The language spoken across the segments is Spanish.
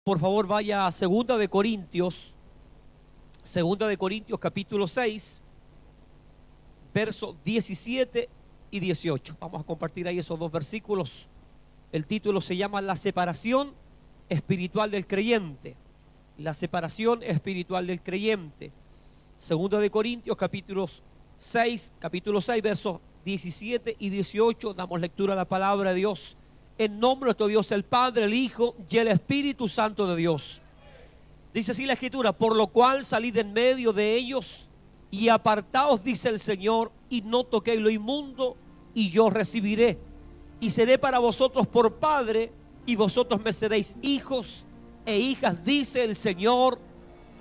por favor vaya a Segunda de Corintios capítulo 6, versos 17 y 18. Vamos a compartir ahí esos dos versículos. El título se llama La separación espiritual del creyente. La separación espiritual del creyente. Segunda de Corintios capítulo 6, versos 17 y 18. Damos lectura a la palabra de Dios. En nombre de nuestro Dios, el Padre, el Hijo y el Espíritu Santo de Dios. Dice así la Escritura: por lo cual salid en medio de ellos y apartaos, dice el Señor, y no toquéis lo inmundo, y yo recibiré. Y seré para vosotros por Padre, y vosotros me seréis hijos e hijas, dice el Señor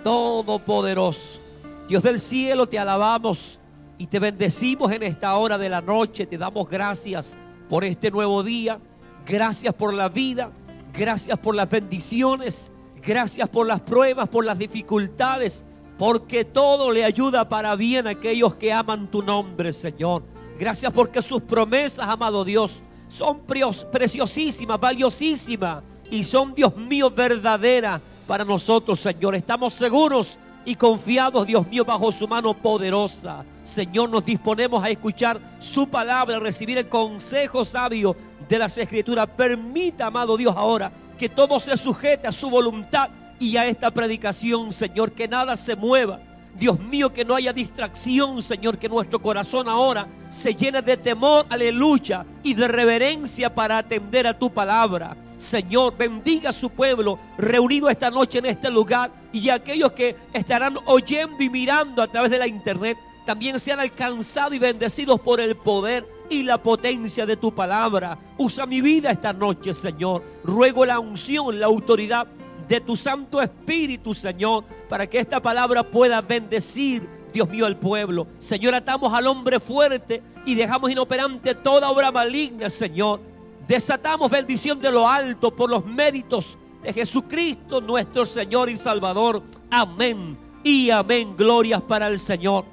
Todopoderoso. Dios del cielo, te alabamos y te bendecimos en esta hora de la noche. Te damos gracias por este nuevo día. Gracias por la vida. Gracias por las bendiciones. Gracias por las pruebas, por las dificultades, porque todo le ayuda para bien a aquellos que aman tu nombre, Señor. Gracias porque sus promesas, amado Dios, son preciosísimas, valiosísimas, y son, Dios mío, verdaderas para nosotros, Señor. Estamos seguros y confiados, Dios mío, bajo su mano poderosa. Señor, nos disponemos a escuchar su palabra, a recibir el consejo sabio de las Escrituras. Permita, amado Dios, ahora que todo se sujete a su voluntad y a esta predicación, Señor. Que nada se mueva, Dios mío, que no haya distracción, Señor. Que nuestro corazón ahora se llene de temor, aleluya, y de reverencia para atender a tu palabra. Señor, bendiga a su pueblo reunido esta noche en este lugar, y aquellos que estarán oyendo y mirando a través de la internet también sean alcanzados y bendecidos por el poder y la potencia de tu palabra. Usa mi vida esta noche, Señor. Ruego la unción, la autoridad de tu Santo Espíritu, Señor, para que esta palabra pueda bendecir, Dios mío, al pueblo. Señor, atamos al hombre fuerte y dejamos inoperante toda obra maligna, Señor. Desatamos bendición de lo alto por los méritos de Jesucristo, nuestro Señor y Salvador. Amén y amén. Glorias para el Señor.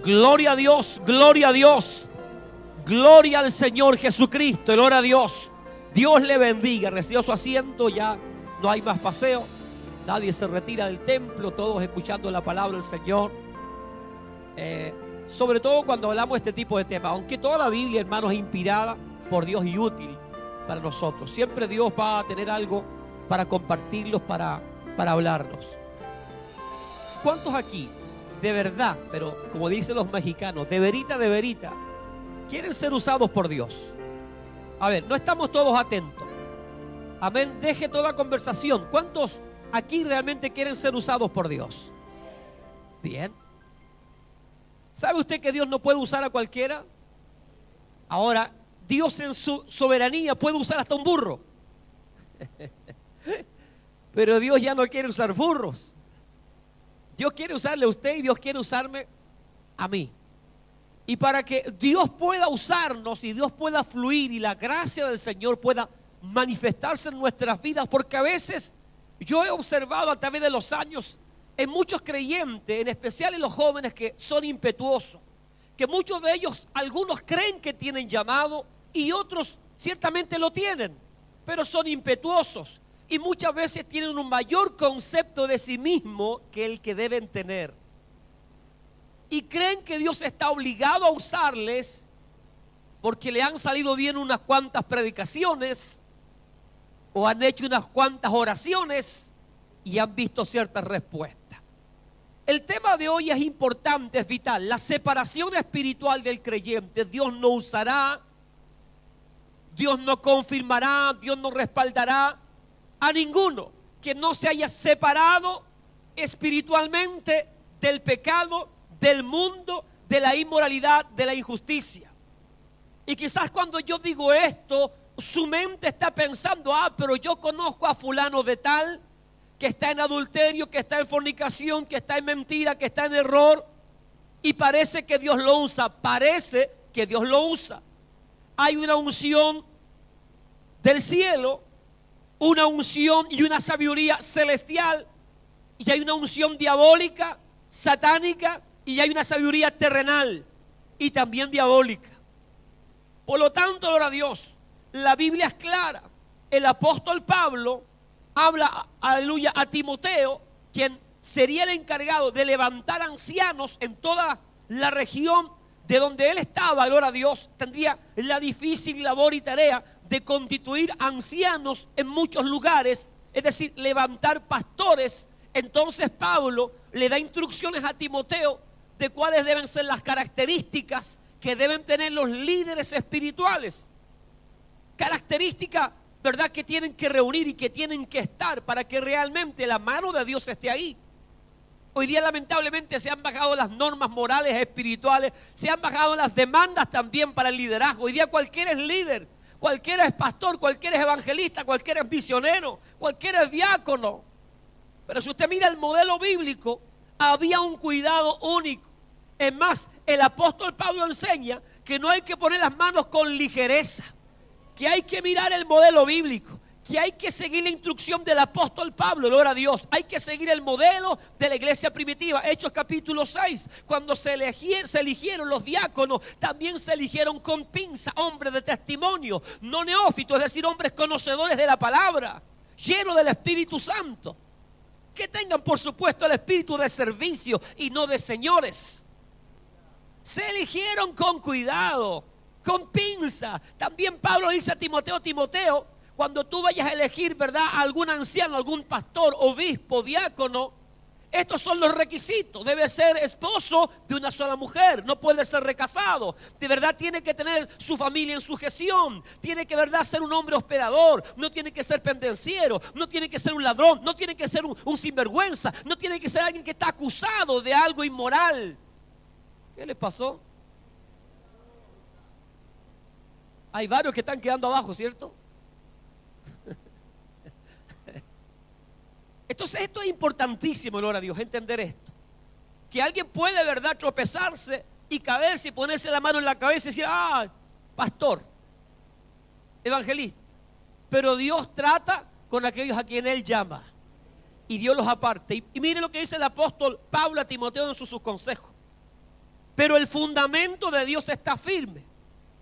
Gloria a Dios, gloria a Dios. Gloria al Señor Jesucristo. Gloria a Dios. Dios le bendiga. Reciba su asiento. Ya no hay más paseo. Nadie se retira del templo. Todos escuchando la palabra del Señor. Sobre todo cuando hablamos de este tipo de temas. Aunque toda la Biblia, hermanos, es inspirada por Dios y útil para nosotros. Siempre Dios va a tener algo para compartirlos, para hablarnos. ¿Cuántos aquí, de verdad, pero como dicen los mexicanos, de verita, quieren ser usados por Dios? A ver, no estamos todos atentos. Amén. Deje toda conversación. ¿Cuántos aquí realmente quieren ser usados por Dios? Bien. ¿Sabe usted que Dios no puede usar a cualquiera? Ahora, Dios en su soberanía puede usar hasta un burro. Pero Dios ya no quiere usar burros. Dios quiere usarle a usted y Dios quiere usarme a mí. Y para que Dios pueda usarnos y Dios pueda fluir y la gracia del Señor pueda manifestarse en nuestras vidas, porque a veces yo he observado a través de los años en muchos creyentes, en especial en los jóvenes que son impetuosos, que muchos de ellos, algunos creen que tienen llamado y otros ciertamente lo tienen, pero son impetuosos y muchas veces tienen un mayor concepto de sí mismo que el que deben tener. Y creen que Dios está obligado a usarles porque le han salido bien unas cuantas predicaciones o han hecho unas cuantas oraciones y han visto ciertas respuestas. El tema de hoy es importante, es vital. La separación espiritual del creyente. Dios no usará, Dios no confirmará, Dios no respaldará a ninguno que no se haya separado espiritualmente del pecado, del mundo, de la inmoralidad, de la injusticia. Y quizás cuando yo digo esto, su mente está pensando: pero yo conozco a fulano de tal que está en adulterio, que está en fornicación, que está en mentira, que está en error, y parece que Dios lo usa. Parece que Dios lo usa. Hay una unción del cielo, una unción y una sabiduría celestial, y hay una unción diabólica, satánica, y hay una sabiduría terrenal y también diabólica. Por lo tanto, gloria a Dios, la Biblia es clara. El apóstol Pablo habla, aleluya, a Timoteo, quien sería el encargado de levantar ancianos en toda la región de donde él estaba. Gloria a Dios, tendría la difícil labor y tarea de constituir ancianos en muchos lugares, es decir, levantar pastores. Entonces Pablo le da instrucciones a Timoteo de cuáles deben ser las características que deben tener los líderes espirituales. Características, ¿verdad?, que tienen que reunir y que tienen que estar para que realmente la mano de Dios esté ahí. Hoy día lamentablemente se han bajado las normas morales espirituales, se han bajado las demandas también para el liderazgo. Hoy día cualquiera es líder, cualquiera es pastor, cualquiera es evangelista, cualquiera es misionero, cualquiera es diácono. Pero si usted mira el modelo bíblico, había un cuidado único. Es más, el apóstol Pablo enseña que no hay que poner las manos con ligereza, que hay que mirar el modelo bíblico, que hay que seguir la instrucción del apóstol Pablo, gloria a Dios. Hay que seguir el modelo de la iglesia primitiva. Hechos capítulo 6, cuando se eligieron los diáconos, también se eligieron con pinza, hombres de testimonio, no neófitos, es decir, hombres conocedores de la palabra, llenos del Espíritu Santo, que tengan por supuesto el espíritu de servicio y no de señores. Se eligieron con cuidado, con pinza. También Pablo dice a Timoteo: Timoteo, cuando tú vayas a elegir, ¿verdad?, a algún anciano, algún pastor, obispo, diácono, estos son los requisitos. Debe ser esposo de una sola mujer, no puede ser recasado. De verdad tiene que tener su familia en sujeción. Tiene que, ¿verdad?, ser un hombre hospedador. No tiene que ser pendenciero, no tiene que ser un ladrón, no tiene que ser un sinvergüenza, no tiene que ser alguien que está acusado de algo inmoral. ¿Qué le pasó? Hay varios que están quedando abajo, ¿cierto? Entonces esto es importantísimo, gloria a Dios, entender esto. Que alguien puede, ¿verdad?, tropezarse y caerse y ponerse la mano en la cabeza y decir: ah, pastor, evangelista. Pero Dios trata con aquellos a quien Él llama y Dios los aparte. Y mire lo que dice el apóstol Pablo a Timoteo en sus consejos. Pero el fundamento de Dios está firme,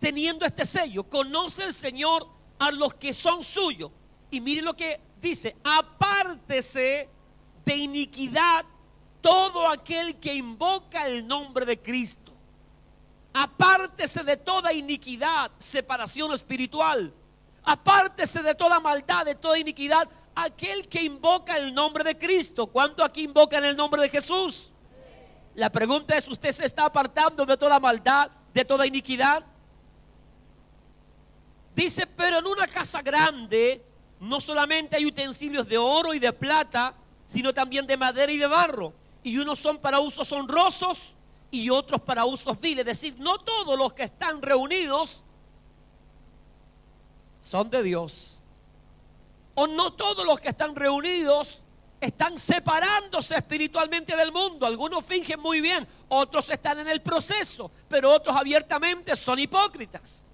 teniendo este sello: conoce el Señor a los que son suyos. Y mire lo que dice: apártese de iniquidad todo aquel que invoca el nombre de Cristo. Apártese de toda iniquidad, separación espiritual. Apártese de toda maldad, de toda iniquidad, aquel que invoca el nombre de Cristo. ¿Cuánto aquí invocan el nombre de Jesús? La pregunta es: ¿usted se está apartando de toda maldad, de toda iniquidad? Dice: pero en una casa grande no solamente hay utensilios de oro y de plata, sino también de madera y de barro. Y unos son para usos honrosos y otros para usos viles. Es decir, no todos los que están reunidos son de Dios. O no todos los que están reunidos están separándose espiritualmente del mundo. Algunos fingen muy bien, otros están en el proceso, pero otros abiertamente son hipócritas.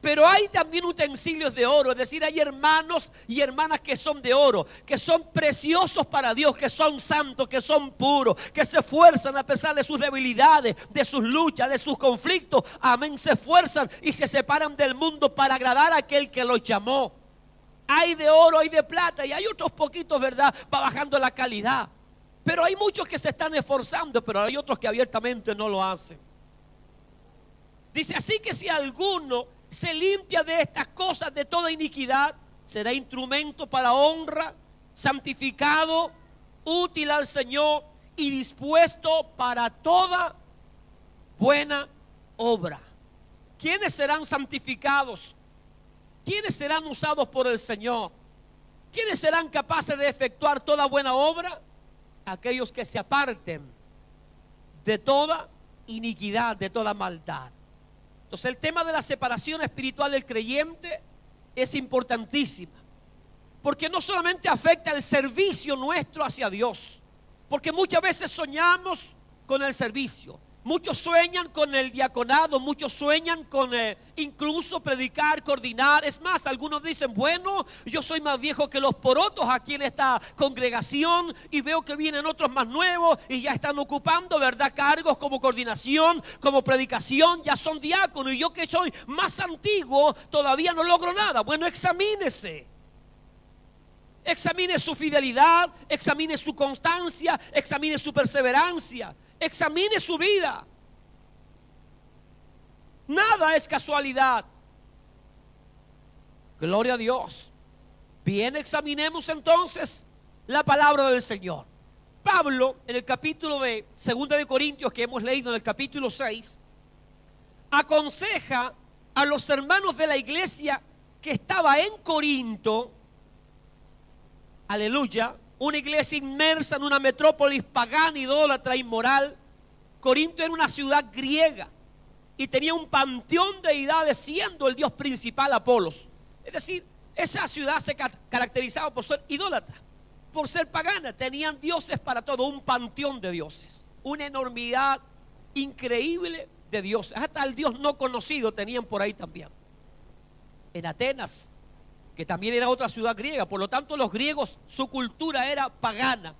Pero hay también utensilios de oro, es decir, hay hermanos y hermanas que son de oro, que son preciosos para Dios, que son santos, que son puros, que se esfuerzan a pesar de sus debilidades, de sus luchas, de sus conflictos. Amén, se esfuerzan y se separan del mundo para agradar a aquel que los llamó. Hay de oro, hay de plata y hay otros poquitos, ¿verdad? Va bajando la calidad. Pero hay muchos que se están esforzando, pero hay otros que abiertamente no lo hacen. Dice: así que si alguno se limpia de estas cosas, de toda iniquidad, será instrumento para honra, santificado, útil al Señor y dispuesto para toda buena obra. ¿Quiénes serán santificados? ¿Quiénes serán usados por el Señor? ¿Quiénes serán capaces de efectuar toda buena obra? Aquellos que se aparten de toda iniquidad, de toda maldad. Entonces el tema de la separación espiritual del creyente es importantísima, porque no solamente afecta el servicio nuestro hacia Dios, porque muchas veces soñamos con el servicio. Muchos sueñan con el diaconado, muchos sueñan con incluso predicar, coordinar. Es más, algunos dicen: bueno, yo soy más viejo que los porotos aquí en esta congregación y veo que vienen otros más nuevos y ya están ocupando, ¿verdad?, cargos como coordinación, como predicación, ya son diáconos, y yo que soy más antiguo todavía no logro nada. Bueno, examínese. Examine su fidelidad, examine su constancia, examine su perseverancia, examine su vida. Nada es casualidad. Gloria a Dios. Bien, examinemos entonces la palabra del Señor. Pablo, en el capítulo de 2 de Corintios que hemos leído en el capítulo 6, aconseja a los hermanos de la iglesia que estaba en Corinto, aleluya, una iglesia inmersa en una metrópolis pagana, idólatra, inmoral. Corinto era una ciudad griega y tenía un panteón de deidades, siendo el dios principal Apolos. Es decir, esa ciudad se caracterizaba por ser idólatra, por ser pagana. Tenían dioses para todo, un panteón de dioses, una enormidad increíble de dioses. Hasta el dios no conocido tenían por ahí también. En Atenas, que también era otra ciudad griega, por lo tanto los griegos, su cultura era pagana,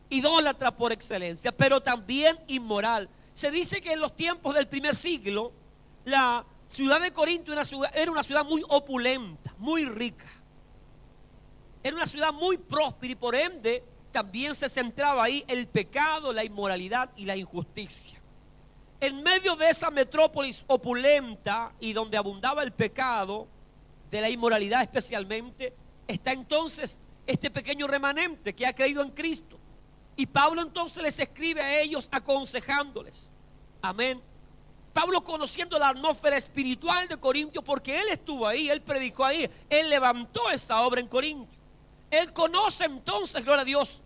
idólatra por excelencia, pero también inmoral. Se dice que en los tiempos del primer siglo, la ciudad de Corinto era una ciudad muy opulenta, muy rica. Era una ciudad muy próspera y por ende también se centraba ahí el pecado, la inmoralidad y la injusticia. En medio de esa metrópolis opulenta y donde abundaba el pecado, de la inmoralidad especialmente, está entonces este pequeño remanente que ha creído en Cristo. Y Pablo entonces les escribe a ellos aconsejándoles. Amén. Pablo, conociendo la atmósfera espiritual de Corintio, porque él estuvo ahí, él predicó ahí, él levantó esa obra en Corintio. Él conoce entonces, gloria a Dios,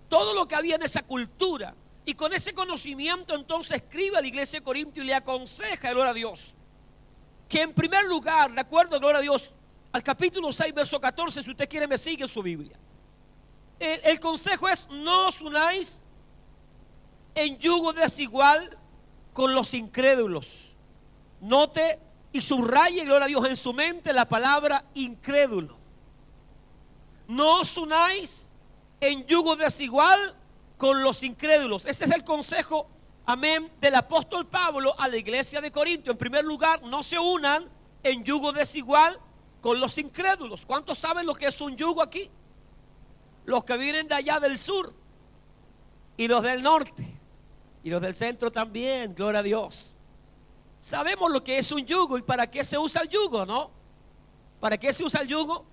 todo lo que había en esa cultura. Y con ese conocimiento entonces escribe a la iglesia de Corintio y le aconseja, gloria a Dios, que en primer lugar, de acuerdo, gloria a Dios, al capítulo 6, verso 14, si usted quiere me sigue en su Biblia. El consejo es: no os unáis en yugo desigual con los incrédulos. Note y subraye, gloria a Dios, en su mente la palabra incrédulo. No os unáis en yugo desigual con los incrédulos. Ese es el consejo, amén, del apóstol Pablo a la iglesia de Corinto. En primer lugar, no se unan en yugo desigual con los incrédulos. ¿Cuántos saben lo que es un yugo aquí? Los que vienen de allá del sur y los del norte y los del centro también, gloria a Dios. Sabemos lo que es un yugo y para qué se usa el yugo, ¿no? ¿Para qué se usa el yugo?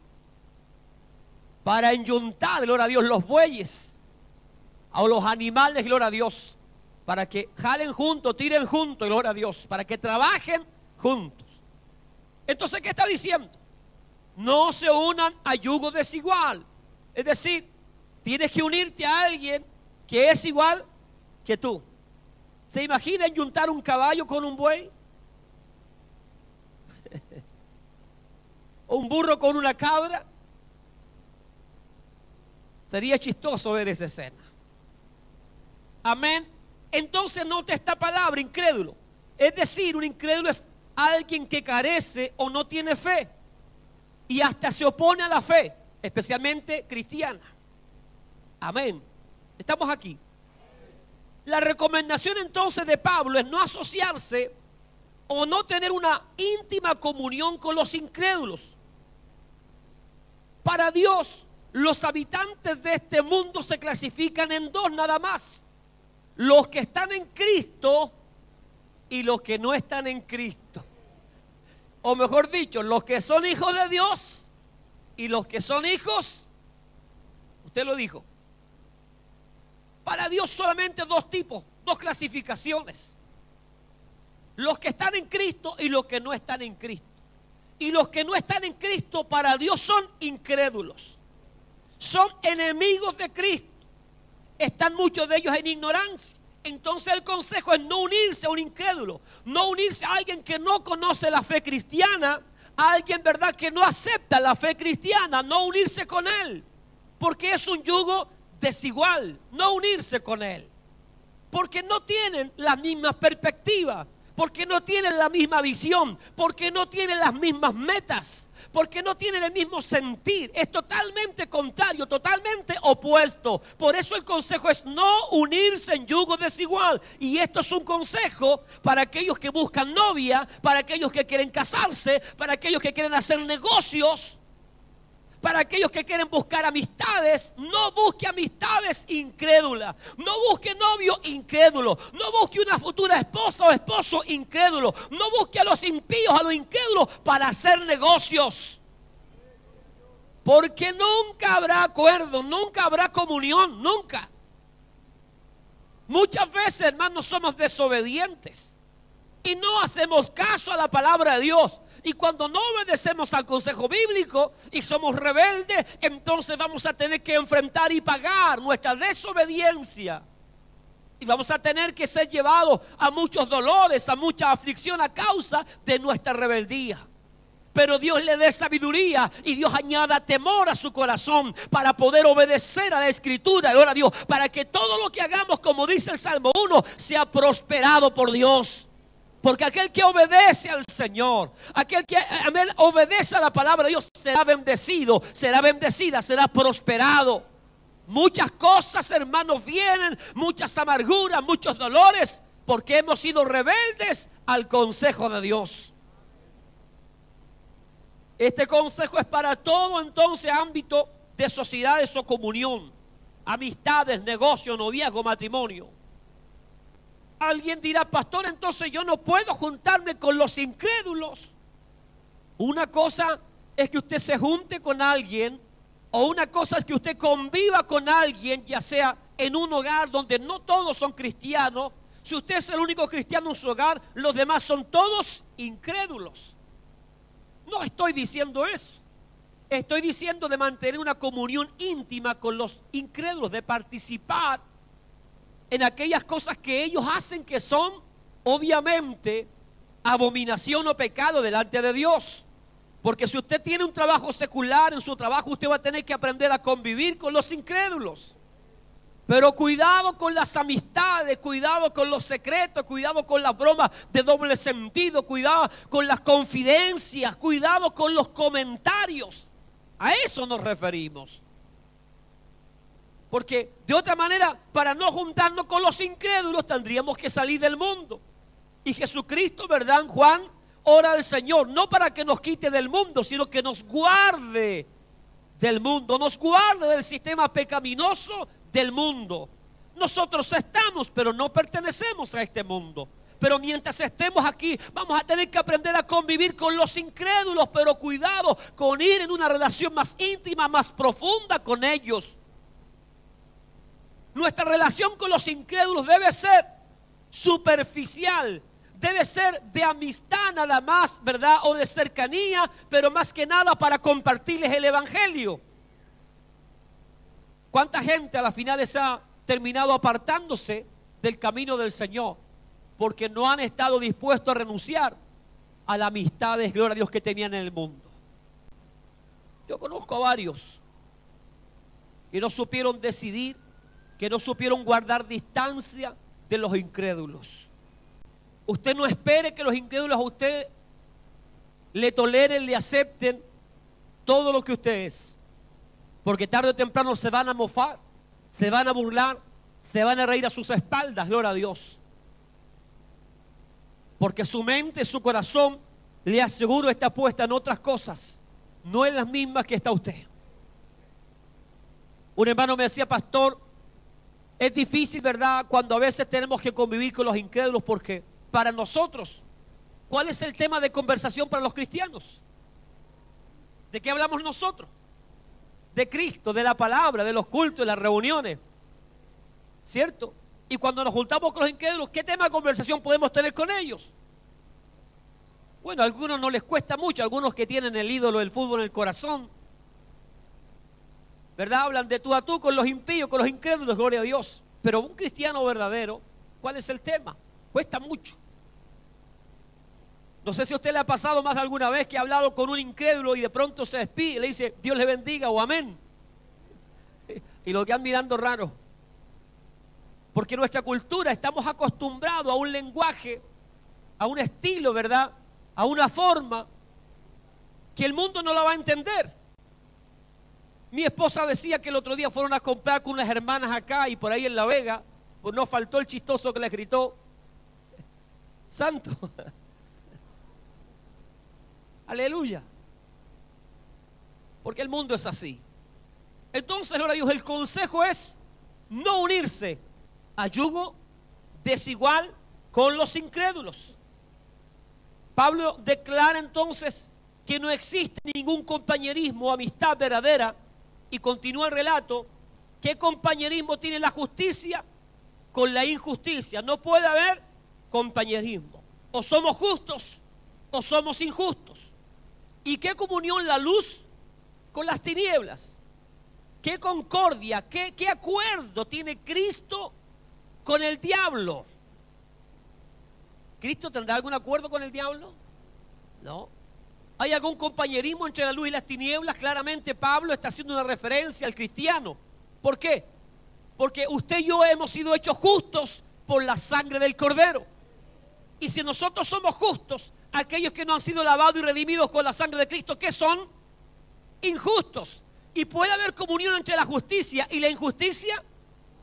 Para enyuntar, gloria a Dios, los bueyes o los animales, gloria a Dios, para que jalen juntos, tiren juntos, gloria a Dios, para que trabajen juntos. Entonces, ¿qué está diciendo? No se unan a yugo desigual. Es decir, tienes que unirte a alguien que es igual que tú. ¿Se imagina enyuntar un caballo con un buey? ¿O un burro con una cabra? Sería chistoso ver esa escena. Amén. Entonces note esta palabra, incrédulo. Es decir, un incrédulo es alguien que carece o no tiene fe y hasta se opone a la fe, especialmente cristiana. Amén. Estamos aquí. La recomendación entonces de Pablo es no asociarse o no tener una íntima comunión con los incrédulos. Para Dios, los habitantes de este mundo se clasifican en dos nada más: los que están en Cristo y los que no están en Cristo. O mejor dicho, los que son hijos de Dios y los que son hijos, usted lo dijo. Para Dios solamente dos tipos, dos clasificaciones: los que están en Cristo y los que no están en Cristo. Y los que no están en Cristo para Dios son incrédulos, son enemigos de Cristo. Están muchos de ellos en ignorancia. Entonces el consejo es no unirse a un incrédulo, no unirse a alguien que no conoce la fe cristiana, a alguien, verdad, que no acepta la fe cristiana, no unirse con él, porque es un yugo desigual. No unirse con él, porque no tienen la misma perspectiva, porque no tienen la misma visión, porque no tienen las mismas metas, porque no tienen el mismo sentir. Es totalmente contrario, totalmente opuesto. Por eso el consejo es no unirse en yugo desigual. Y esto es un consejo para aquellos que buscan novia, para aquellos que quieren casarse, para aquellos que quieren hacer negocios, para aquellos que quieren buscar amistades, no busque amistades incrédulas. No busque novio incrédulo. No busque una futura esposa o esposo incrédulo. No busque a los impíos, a los incrédulos para hacer negocios. Porque nunca habrá acuerdo, nunca habrá comunión, nunca. Muchas veces, hermanos, somos desobedientes y no hacemos caso a la palabra de Dios. Y cuando no obedecemos al consejo bíblico y somos rebeldes, entonces vamos a tener que enfrentar y pagar nuestra desobediencia. Y vamos a tener que ser llevados a muchos dolores, a mucha aflicción a causa de nuestra rebeldía. Pero Dios le dé sabiduría y Dios añada temor a su corazón para poder obedecer a la Escritura. Gloria a Dios, para que todo lo que hagamos, como dice el Salmo 1, sea prosperado por Dios. Porque aquel que obedece al Señor, aquel que obedece a la palabra de Dios, será bendecido, será bendecida, será prosperado. Muchas cosas, hermanos, vienen, muchas amarguras, muchos dolores, porque hemos sido rebeldes al consejo de Dios. Este consejo es para todo entonces ámbito de sociedades o comunión, amistades, negocio, noviazgo, matrimonio. Alguien dirá, pastor, entonces yo no puedo juntarme con los incrédulos. Una cosa es que usted se junte con alguien, o una cosa es que usted conviva con alguien, ya sea en un hogar donde no todos son cristianos. Si usted es el único cristiano en su hogar, los demás son todos incrédulos. No estoy diciendo eso. Estoy diciendo de mantener una comunión íntima con los incrédulos, de participar en aquellas cosas que ellos hacen que son obviamente abominación o pecado delante de Dios. Porque si usted tiene un trabajo secular, en su trabajo usted va a tener que aprender a convivir con los incrédulos. Pero cuidado con las amistades, cuidado con los secretos, cuidado con las bromas de doble sentido, cuidado con las confidencias, cuidado con los comentarios. A eso nos referimos. Porque de otra manera, para no juntarnos con los incrédulos, tendríamos que salir del mundo. Y Jesucristo, ¿verdad? Juan ora al Señor, no para que nos quite del mundo, sino que nos guarde del mundo, nos guarde del sistema pecaminoso del mundo. Nosotros estamos, pero no pertenecemos a este mundo. Pero mientras estemos aquí, vamos a tener que aprender a convivir con los incrédulos, pero cuidado con ir en una relación más íntima, más profunda con ellos. Nuestra relación con los incrédulos debe ser superficial, debe ser de amistad nada más, ¿verdad? O de cercanía, pero más que nada para compartirles el evangelio. ¿Cuánta gente a la final ha terminado apartándose del camino del Señor? Porque no han estado dispuestos a renunciar a las amistades, gloria a Dios, que tenían en el mundo. Yo conozco a varios que no supieron decidir, que no supieron guardar distancia de los incrédulos. Usted no espere que los incrédulos a usted le toleren, le acepten todo lo que usted es. Porque tarde o temprano se van a mofar, se van a burlar, se van a reír a sus espaldas, gloria a Dios. Porque su mente, su corazón, le aseguro, está puesta en otras cosas, no en las mismas que está usted. Un hermano me decía, pastor, es difícil, ¿verdad?, cuando a veces tenemos que convivir con los incrédulos, porque para nosotros, ¿cuál es el tema de conversación para los cristianos? ¿De qué hablamos nosotros? De Cristo, de la palabra, de los cultos, de las reuniones, ¿cierto? Y cuando nos juntamos con los incrédulos, ¿qué tema de conversación podemos tener con ellos? Bueno, a algunos no les cuesta mucho, algunos que tienen el ídolo del fútbol en el corazón, ¿verdad? Hablan de tú a tú con los impíos, con los incrédulos, gloria a Dios. Pero un cristiano verdadero, ¿cuál es el tema? Cuesta mucho. No sé si a usted le ha pasado más de alguna vez que ha hablado con un incrédulo y de pronto se despide y le dice, Dios le bendiga o amén. Y lo quedan mirando raro. Porque nuestra cultura, estamos acostumbrados a un lenguaje, a un estilo, ¿verdad? A una forma que el mundo no la va a entender. Mi esposa decía que el otro día fueron a comprar con unas hermanas acá y por ahí en La Vega, pues no faltó el chistoso que les gritó, santo. Aleluya. porque el mundo es así. Entonces, gloria a Dios, el consejo es no unirse a yugo desigual con los incrédulos. Pablo declara entonces que no existe ningún compañerismo o amistad verdadera, y continúa el relato. ¿Qué compañerismo tiene la justicia con la injusticia? No puede haber compañerismo. O somos justos o somos injustos. ¿Y qué comunión la luz con las tinieblas? ¿Qué concordia, qué acuerdo tiene Cristo con el diablo? ¿Cristo tendrá algún acuerdo con el diablo? No. ¿Hay algún compañerismo entre la luz y las tinieblas? Claramente Pablo está haciendo una referencia al cristiano. ¿Por qué? Porque usted y yo hemos sido hechos justos por la sangre del Cordero. Y si nosotros somos justos, aquellos que no han sido lavados y redimidos con la sangre de Cristo, ¿qué son? Injustos. ¿Y puede haber comunión entre la justicia y la injusticia?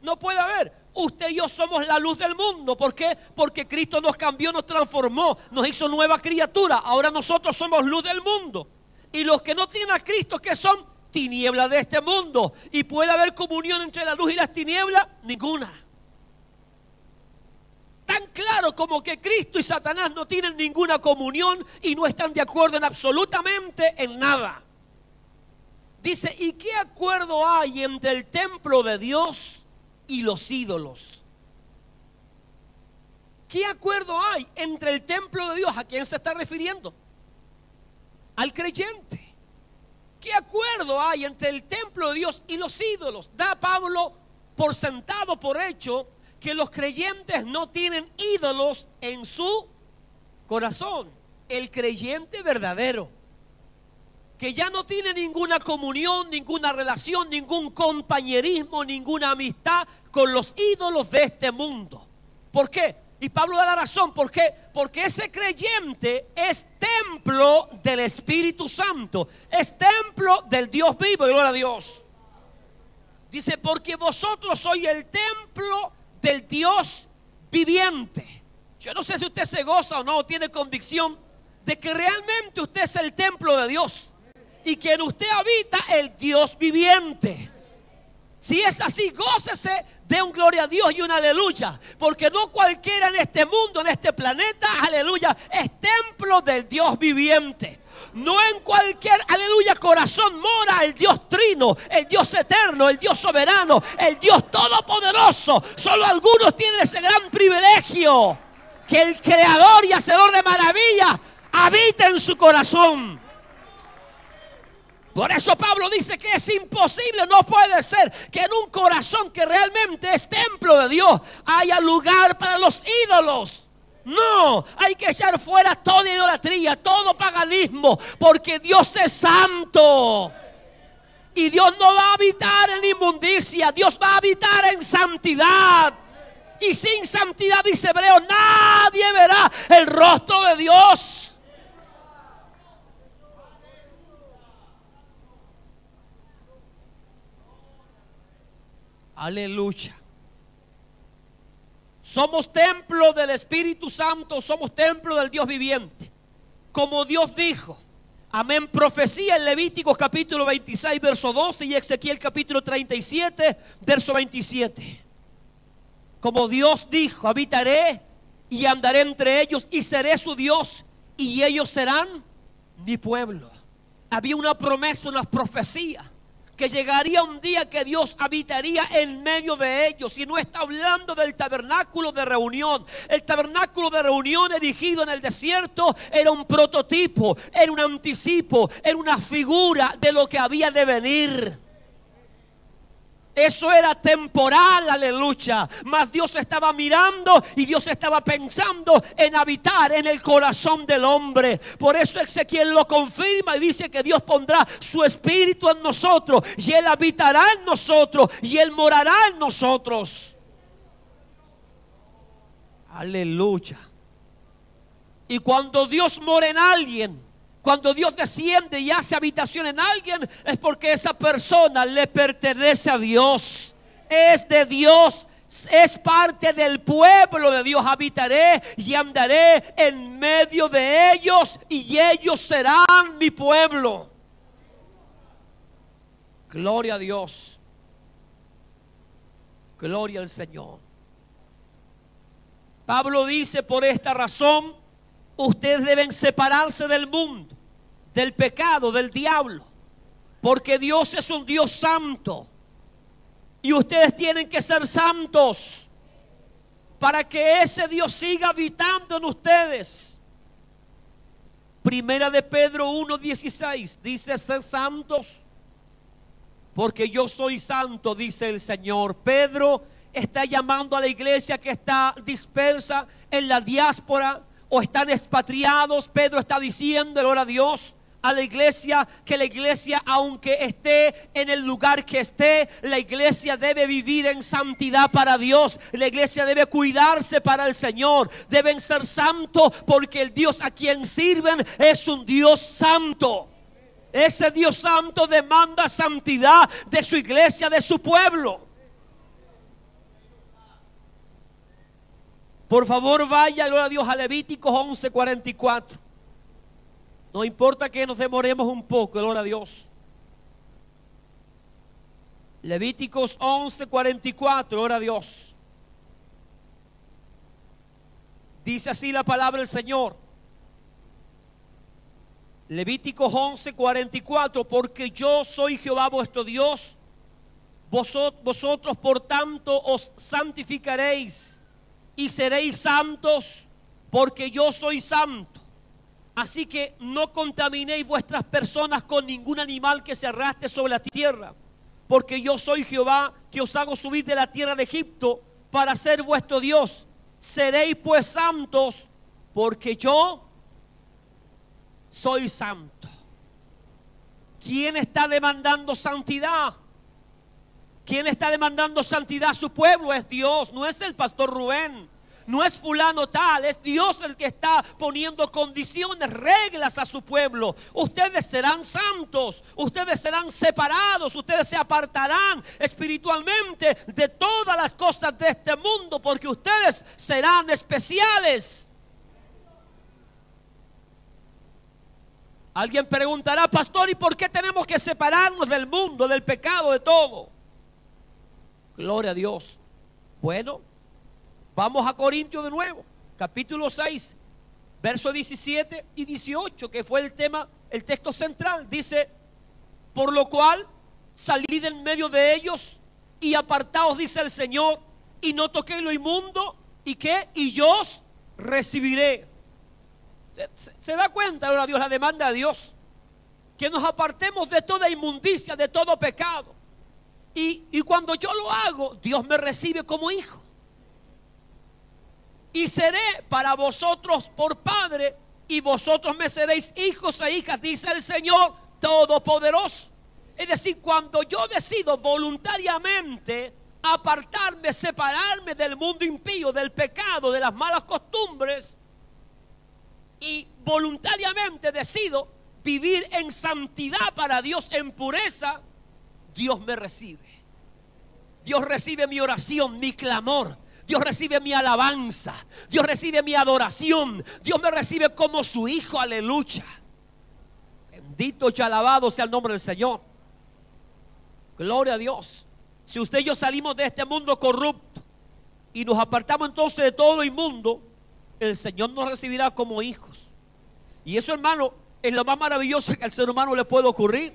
No puede haber. Usted y yo somos la luz del mundo. ¿Por qué? Porque Cristo nos cambió, nos transformó, nos hizo nueva criatura. Ahora nosotros somos luz del mundo. Y los que no tienen a Cristo, ¿qué son? Tinieblas de este mundo. ¿Y puede haber comunión entre la luz y las tinieblas? Ninguna. Tan claro como que Cristo y Satanás no tienen ninguna comunión y no están de acuerdo en absolutamente en nada. Dice, ¿y qué acuerdo hay entre el templo de Dios y los ídolos? ¿Qué acuerdo hay entre el templo de Dios? ¿A quién se está refiriendo? Al creyente. ¿Qué acuerdo hay entre el templo de Dios y los ídolos? Da Pablo por sentado, por hecho, que los creyentes no tienen ídolos en su corazón. El creyente verdadero, que ya no tiene ninguna comunión, ninguna relación, ningún compañerismo, ninguna amistad con los ídolos de este mundo. ¿Por qué? Y Pablo da la razón. ¿Por qué? Porque ese creyente es templo del Espíritu Santo, es templo del Dios vivo, y gloria a Dios. Dice, porque vosotros sois el templo del Dios viviente. Yo no sé si usted se goza o no, o tiene convicción de que realmente usted es el templo de Dios y que en usted habita el Dios viviente. Si es así, gócese de un gloria a Dios y un aleluya, porque no cualquiera en este mundo, en este planeta, aleluya, es templo del Dios viviente. No en cualquier, aleluya, corazón mora el Dios trino, el Dios eterno, el Dios soberano, el Dios todopoderoso. Solo algunos tienen ese gran privilegio, que el creador y hacedor de maravillas habita en su corazón. Por eso Pablo dice que es imposible, no puede ser que en un corazón que realmente es templo de Dios haya lugar para los ídolos. No, hay que echar fuera toda idolatría, todo paganismo, porque Dios es santo. Y Dios no va a habitar en inmundicia, Dios va a habitar en santidad. Y sin santidad, dice Hebreo, nadie verá el rostro de Dios. Aleluya. Somos templo del Espíritu Santo, somos templo del Dios viviente. Como Dios dijo, amén, profecía en Levíticos capítulo 26, verso 12 y Ezequiel capítulo 37, verso 27. Como Dios dijo, habitaré y andaré entre ellos y seré su Dios y ellos serán mi pueblo. Había una promesa, una profecía, que llegaría un día que Dios habitaría en medio de ellos. Y no está hablando del tabernáculo de reunión. El tabernáculo de reunión erigido en el desierto era un prototipo, era un anticipo, era una figura de lo que había de venir. Eso era temporal, aleluya. Mas Dios estaba mirando y Dios estaba pensando en habitar en el corazón del hombre. Por eso Ezequiel lo confirma y dice que Dios pondrá su espíritu en nosotros y Él habitará en nosotros y Él morará en nosotros. Aleluya. Y cuando Dios mora en alguien, cuando Dios desciende y hace habitación en alguien, es porque esa persona le pertenece a Dios, es de Dios, es parte del pueblo de Dios. Habitaré y andaré en medio de ellos y ellos serán mi pueblo. Gloria a Dios. Gloria al Señor. Pablo dice: por esta razón ustedes deben separarse del mundo, del pecado, del diablo, porque Dios es un Dios santo y ustedes tienen que ser santos para que ese Dios siga habitando en ustedes. Primera de Pedro 1:16 dice: ser santos porque yo soy santo, dice el Señor. Pedro está llamando a la iglesia que está dispersa en la diáspora o están expatriados. Pedro está diciendo, gloria a Dios, a la iglesia que la iglesia, aunque esté en el lugar que esté, la iglesia debe vivir en santidad para Dios. La iglesia debe cuidarse para el Señor. Deben ser santos porque el Dios a quien sirven es un Dios santo. Ese Dios santo demanda santidad de su iglesia, de su pueblo. Por favor, vaya, gloria a Dios, a Levíticos 11:44. No importa que nos demoremos un poco, gloria a Dios. Levíticos 11:44, gloria a Dios. Dice así la palabra del Señor. Levíticos 11:44, porque yo soy Jehová vuestro Dios, vosotros por tanto os santificaréis y seréis santos, porque yo soy santo. Así que no contaminéis vuestras personas con ningún animal que se arrastre sobre la tierra, porque yo soy Jehová, que os hago subir de la tierra de Egipto para ser vuestro Dios. Seréis pues santos, porque yo soy santo. ¿Quién está demandando santidad? ¿Quién está demandando santidad a su pueblo? Es Dios, no es el pastor Rubén, no es fulano tal, es Dios el que está poniendo condiciones, reglas a su pueblo. Ustedes serán santos, ustedes serán separados, ustedes se apartarán espiritualmente de todas las cosas de este mundo, porque ustedes serán especiales. Alguien preguntará, pastor, ¿y por qué tenemos que separarnos del mundo, del pecado, de todo? Gloria a Dios. Bueno, vamos a Corintios de nuevo, capítulo 6, versos 17 y 18, que fue el tema, el texto central. Dice: por lo cual salid en medio de ellos y apartaos, dice el Señor, y no toquéis lo inmundo, ¿y qué? Y yo os recibiré. ¿Se da cuenta, ahora Dios, la demanda de Dios? Que nos apartemos de toda inmundicia, de todo pecado. Y cuando yo lo hago, Dios me recibe como hijo. Y seré para vosotros por padre, y vosotros me seréis hijos e hijas, dice el Señor Todopoderoso. Es decir, cuando yo decido voluntariamente apartarme, separarme del mundo impío, del pecado, de las malas costumbres, y voluntariamente decido vivir en santidad para Dios, en pureza, Dios me recibe. Dios recibe mi oración, mi clamor. Dios recibe mi alabanza. Dios recibe mi adoración. Dios me recibe como su hijo, aleluya. Bendito y alabado sea el nombre del Señor. Gloria a Dios. Si usted y yo salimos de este mundo corrupto y nos apartamos entonces de todo lo inmundo, el Señor nos recibirá como hijos. Y eso, hermano, es lo más maravilloso que al ser humano le puede ocurrir.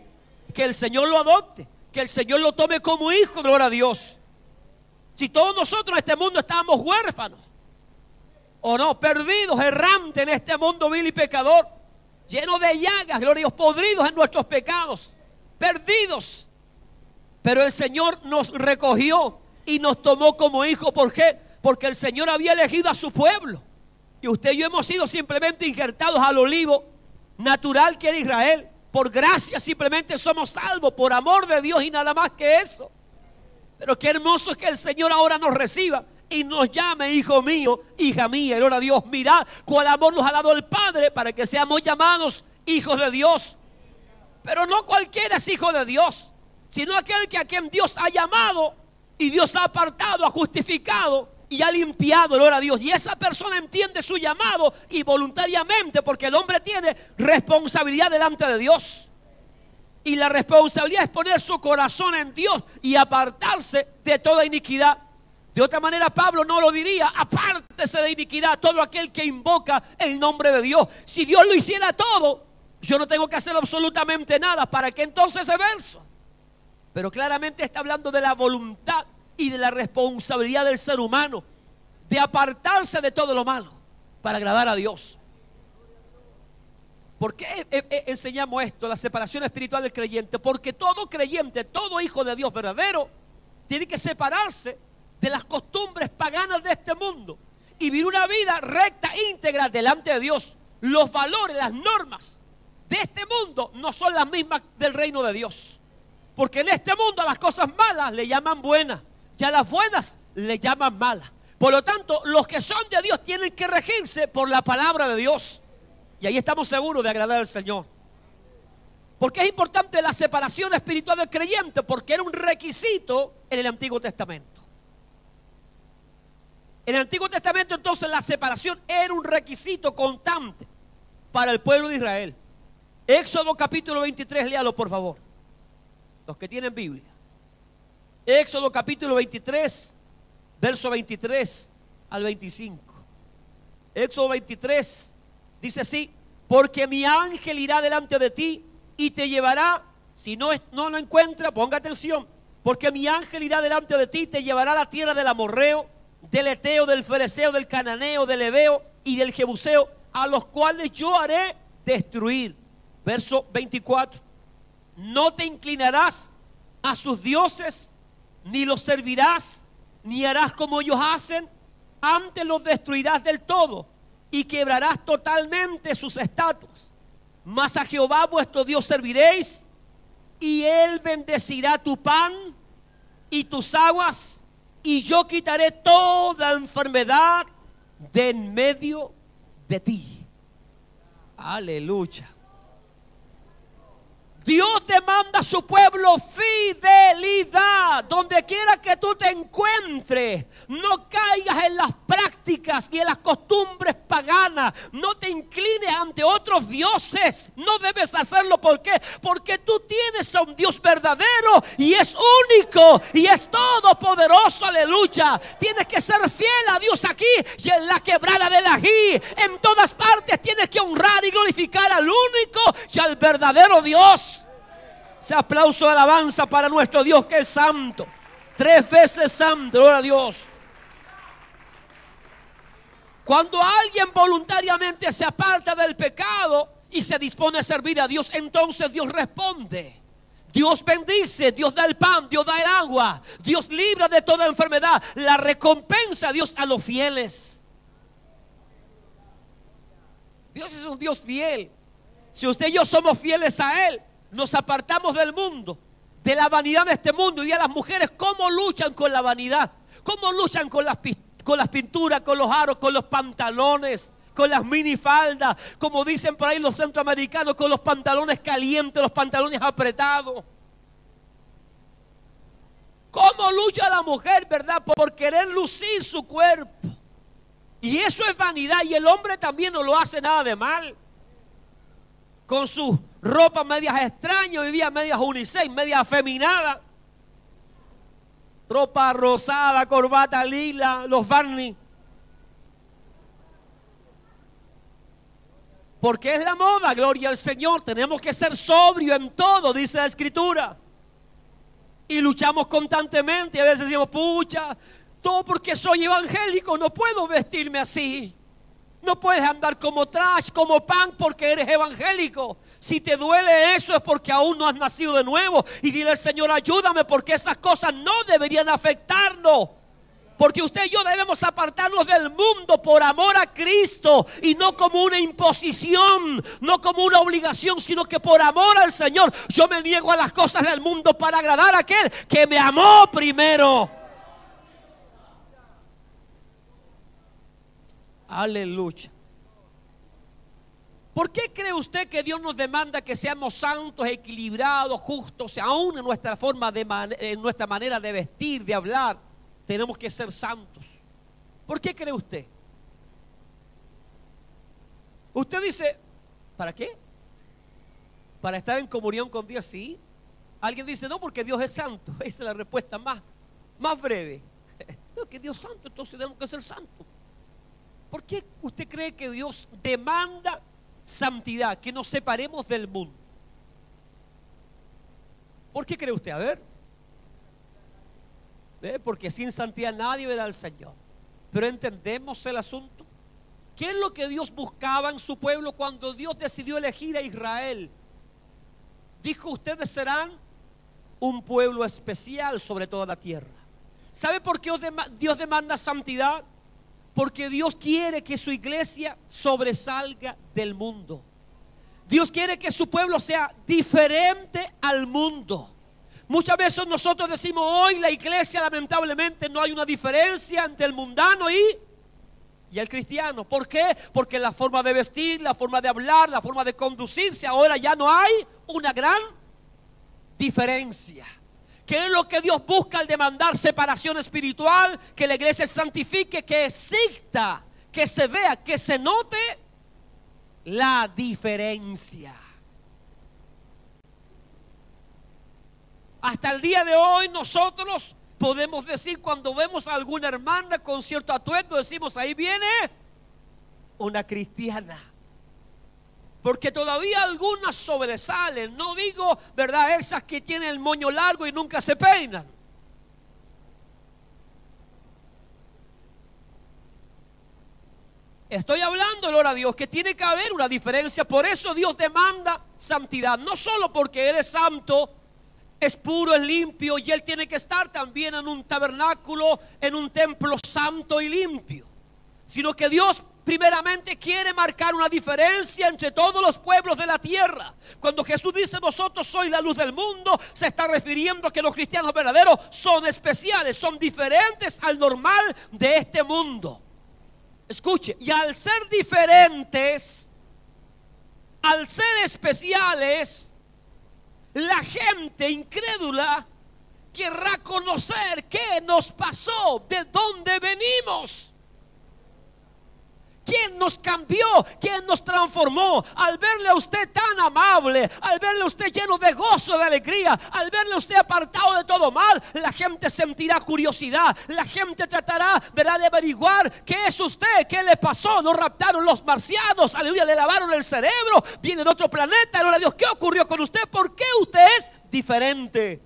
Que el Señor lo adopte, que el Señor lo tome como hijo, gloria a Dios. Si todos nosotros en este mundo estábamos huérfanos, o no, perdidos, errantes en este mundo vil y pecador, lleno de llagas, gloria a Dios, podridos en nuestros pecados, perdidos, pero el Señor nos recogió y nos tomó como hijos. ¿Por qué? Porque el Señor había elegido a su pueblo. Y usted y yo hemos sido simplemente injertados al olivo natural que era Israel. Por gracia simplemente somos salvos, por amor de Dios y nada más que eso. Pero qué hermoso es que el Señor ahora nos reciba y nos llame hijo mío, hija mía. Gloria a Dios. Mirad cuál amor nos ha dado el Padre para que seamos llamados hijos de Dios. Pero no cualquiera es hijo de Dios, sino aquel que a quien Dios ha llamado y Dios ha apartado, ha justificado y ha limpiado, gloria a Dios. Y esa persona entiende su llamado y voluntariamente, porque el hombre tiene responsabilidad delante de Dios. Y la responsabilidad es poner su corazón en Dios y apartarse de toda iniquidad. De otra manera Pablo no lo diría: apártese de iniquidad todo aquel que invoca el nombre de Dios. Si Dios lo hiciera todo, yo no tengo que hacer absolutamente nada. ¿Para qué entonces ese verso? Pero claramente está hablando de la voluntad y de la responsabilidad del ser humano de apartarse de todo lo malo para agradar a Dios. ¿Por qué enseñamos esto, la separación espiritual del creyente? Porque todo creyente, todo hijo de Dios verdadero, tiene que separarse de las costumbres paganas de este mundo y vivir una vida recta, íntegra delante de Dios. Los valores, las normas de este mundo no son las mismas del reino de Dios. Porque en este mundo a las cosas malas le llaman buenas, y a las buenas le llaman malas. Por lo tanto, los que son de Dios tienen que regirse por la palabra de Dios. Y ahí estamos seguros de agradar al Señor. ¿Por qué es importante la separación espiritual del creyente? Porque era un requisito en el Antiguo Testamento. En el Antiguo Testamento entonces la separación era un requisito constante para el pueblo de Israel. Éxodo capítulo 23, léalo por favor, los que tienen Biblia. Éxodo capítulo 23, verso 23 al 25. Éxodo 23 dice así: porque mi ángel irá delante de ti y te llevará. Si no lo encuentra, ponga atención. Porque mi ángel irá delante de ti y te llevará a la tierra del amorreo, del eteo, del fereceo, del cananeo, del heveo y del jebuseo, a los cuales yo haré destruir. Verso 24: no te inclinarás a sus dioses, ni los servirás, ni harás como ellos hacen. Antes los destruirás del todo y quebrarás totalmente sus estatuas. Mas a Jehová vuestro Dios serviréis, y Él bendecirá tu pan y tus aguas, y yo quitaré toda enfermedad de en medio de ti. Aleluya. Dios demanda a su pueblo fidelidad. Donde quiera que tú te encuentres, no caigas en las prácticas y en las costumbres paganas. No te inclines ante otros dioses. No debes hacerlo. ¿Por qué? Porque tú tienes a un Dios verdadero y es único y es todopoderoso. Aleluya. Tienes que ser fiel a Dios aquí y en la quebrada del ají. En todas partes tienes que honrar y glorificar al único y al verdadero Dios. Ese aplauso de alabanza para nuestro Dios, que es santo, 3 veces santo. Gloria a Dios. Cuando alguien voluntariamente se aparta del pecado y se dispone a servir a Dios, entonces Dios responde. Dios bendice, Dios da el pan, Dios da el agua, Dios libra de toda enfermedad. La recompensa a Dios a los fieles. Dios es un Dios fiel. Si usted y yo somos fieles a Él, nos apartamos del mundo, de la vanidad de este mundo. Y a las mujeres, ¿cómo luchan con la vanidad? ¿Cómo luchan con las pinturas, con los aros, con los pantalones, con las minifaldas? Como dicen por ahí los centroamericanos, con los pantalones calientes, los pantalones apretados. ¿Cómo lucha la mujer, verdad? Por querer lucir su cuerpo. Y eso es vanidad. Y el hombre también no lo hace nada de mal. Con sus ropas medias extrañas, hoy día medias unisex, medias afeminadas. Ropa rosada, corbata lila, los Barney. Porque es la moda, gloria al Señor. Tenemos que ser sobrios en todo, dice la Escritura. Y luchamos constantemente. Y a veces decimos: pucha, todo porque soy evangélico, no puedo vestirme así. No puedes andar como trash, como pan, porque eres evangélico. Si te duele eso es porque aún no has nacido de nuevo. Y dile al Señor: ayúdame, porque esas cosas no deberían afectarnos. Porque usted y yo debemos apartarnos del mundo por amor a Cristo. Y no como una imposición, no como una obligación, sino que por amor al Señor. Yo me niego a las cosas del mundo para agradar a aquel que me amó primero. Aleluya. ¿Por qué cree usted que Dios nos demanda que seamos santos, equilibrados, justos? Aún en nuestra forma en nuestra manera de vestir, de hablar, tenemos que ser santos. ¿Por qué cree usted? Usted dice: ¿para qué? Para estar en comunión con Dios, sí. Alguien dice, no, porque Dios es santo. Esa es la respuesta más breve. No, que Dios es santo, entonces tenemos que ser santos. ¿Por qué usted cree que Dios demanda santidad? Que nos separemos del mundo. ¿Por qué cree usted? A ver. Porque sin santidad nadie verá al Señor. Pero entendemos el asunto. ¿Qué es lo que Dios buscaba en su pueblo cuando Dios decidió elegir a Israel? Dijo, ustedes serán un pueblo especial sobre toda la tierra. ¿Sabe por qué Dios demanda santidad? Porque Dios quiere que su iglesia sobresalga del mundo. Dios quiere que su pueblo sea diferente al mundo. Muchas veces nosotros decimos, hoy la iglesia lamentablemente no hay una diferencia entre el mundano y el cristiano. ¿Por qué? Porque la forma de vestir, la forma de hablar, la forma de conducirse, ahora ya no hay una gran diferencia. ¿Qué es lo que Dios busca al demandar separación espiritual? Que la iglesia se santifique, que exista, que se vea, que se note la diferencia. Hasta el día de hoy nosotros podemos decir, cuando vemos a alguna hermana con cierto atuendo, decimos, ahí viene una cristiana. Porque todavía algunas sobresalen. No digo, ¿verdad?, esas que tienen el moño largo y nunca se peinan. Estoy hablando, gloria a Dios, que tiene que haber una diferencia. Por eso Dios demanda santidad. No solo porque Él es santo, es puro, es limpio, y Él tiene que estar también en un tabernáculo, en un templo santo y limpio, sino que Dios primeramente quiere marcar una diferencia entre todos los pueblos de la tierra. Cuando Jesús dice, vosotros sois la luz del mundo, se está refiriendo a que los cristianos verdaderos son especiales, son diferentes al normal de este mundo. Escuche, y al ser diferentes, al ser especiales, la gente incrédula querrá conocer qué nos pasó, de dónde venimos, quién nos cambió, quién nos transformó. Al verle a usted tan amable, al verle a usted lleno de gozo, de alegría, al verle a usted apartado de todo mal, la gente sentirá curiosidad. La gente tratará, ¿verdad?, de averiguar qué es usted, qué le pasó. Lo raptaron los marcianos, aleluya, le lavaron el cerebro, viene de otro planeta, gloria a Dios. ¿Qué ocurrió con usted? ¿Por qué usted es diferente?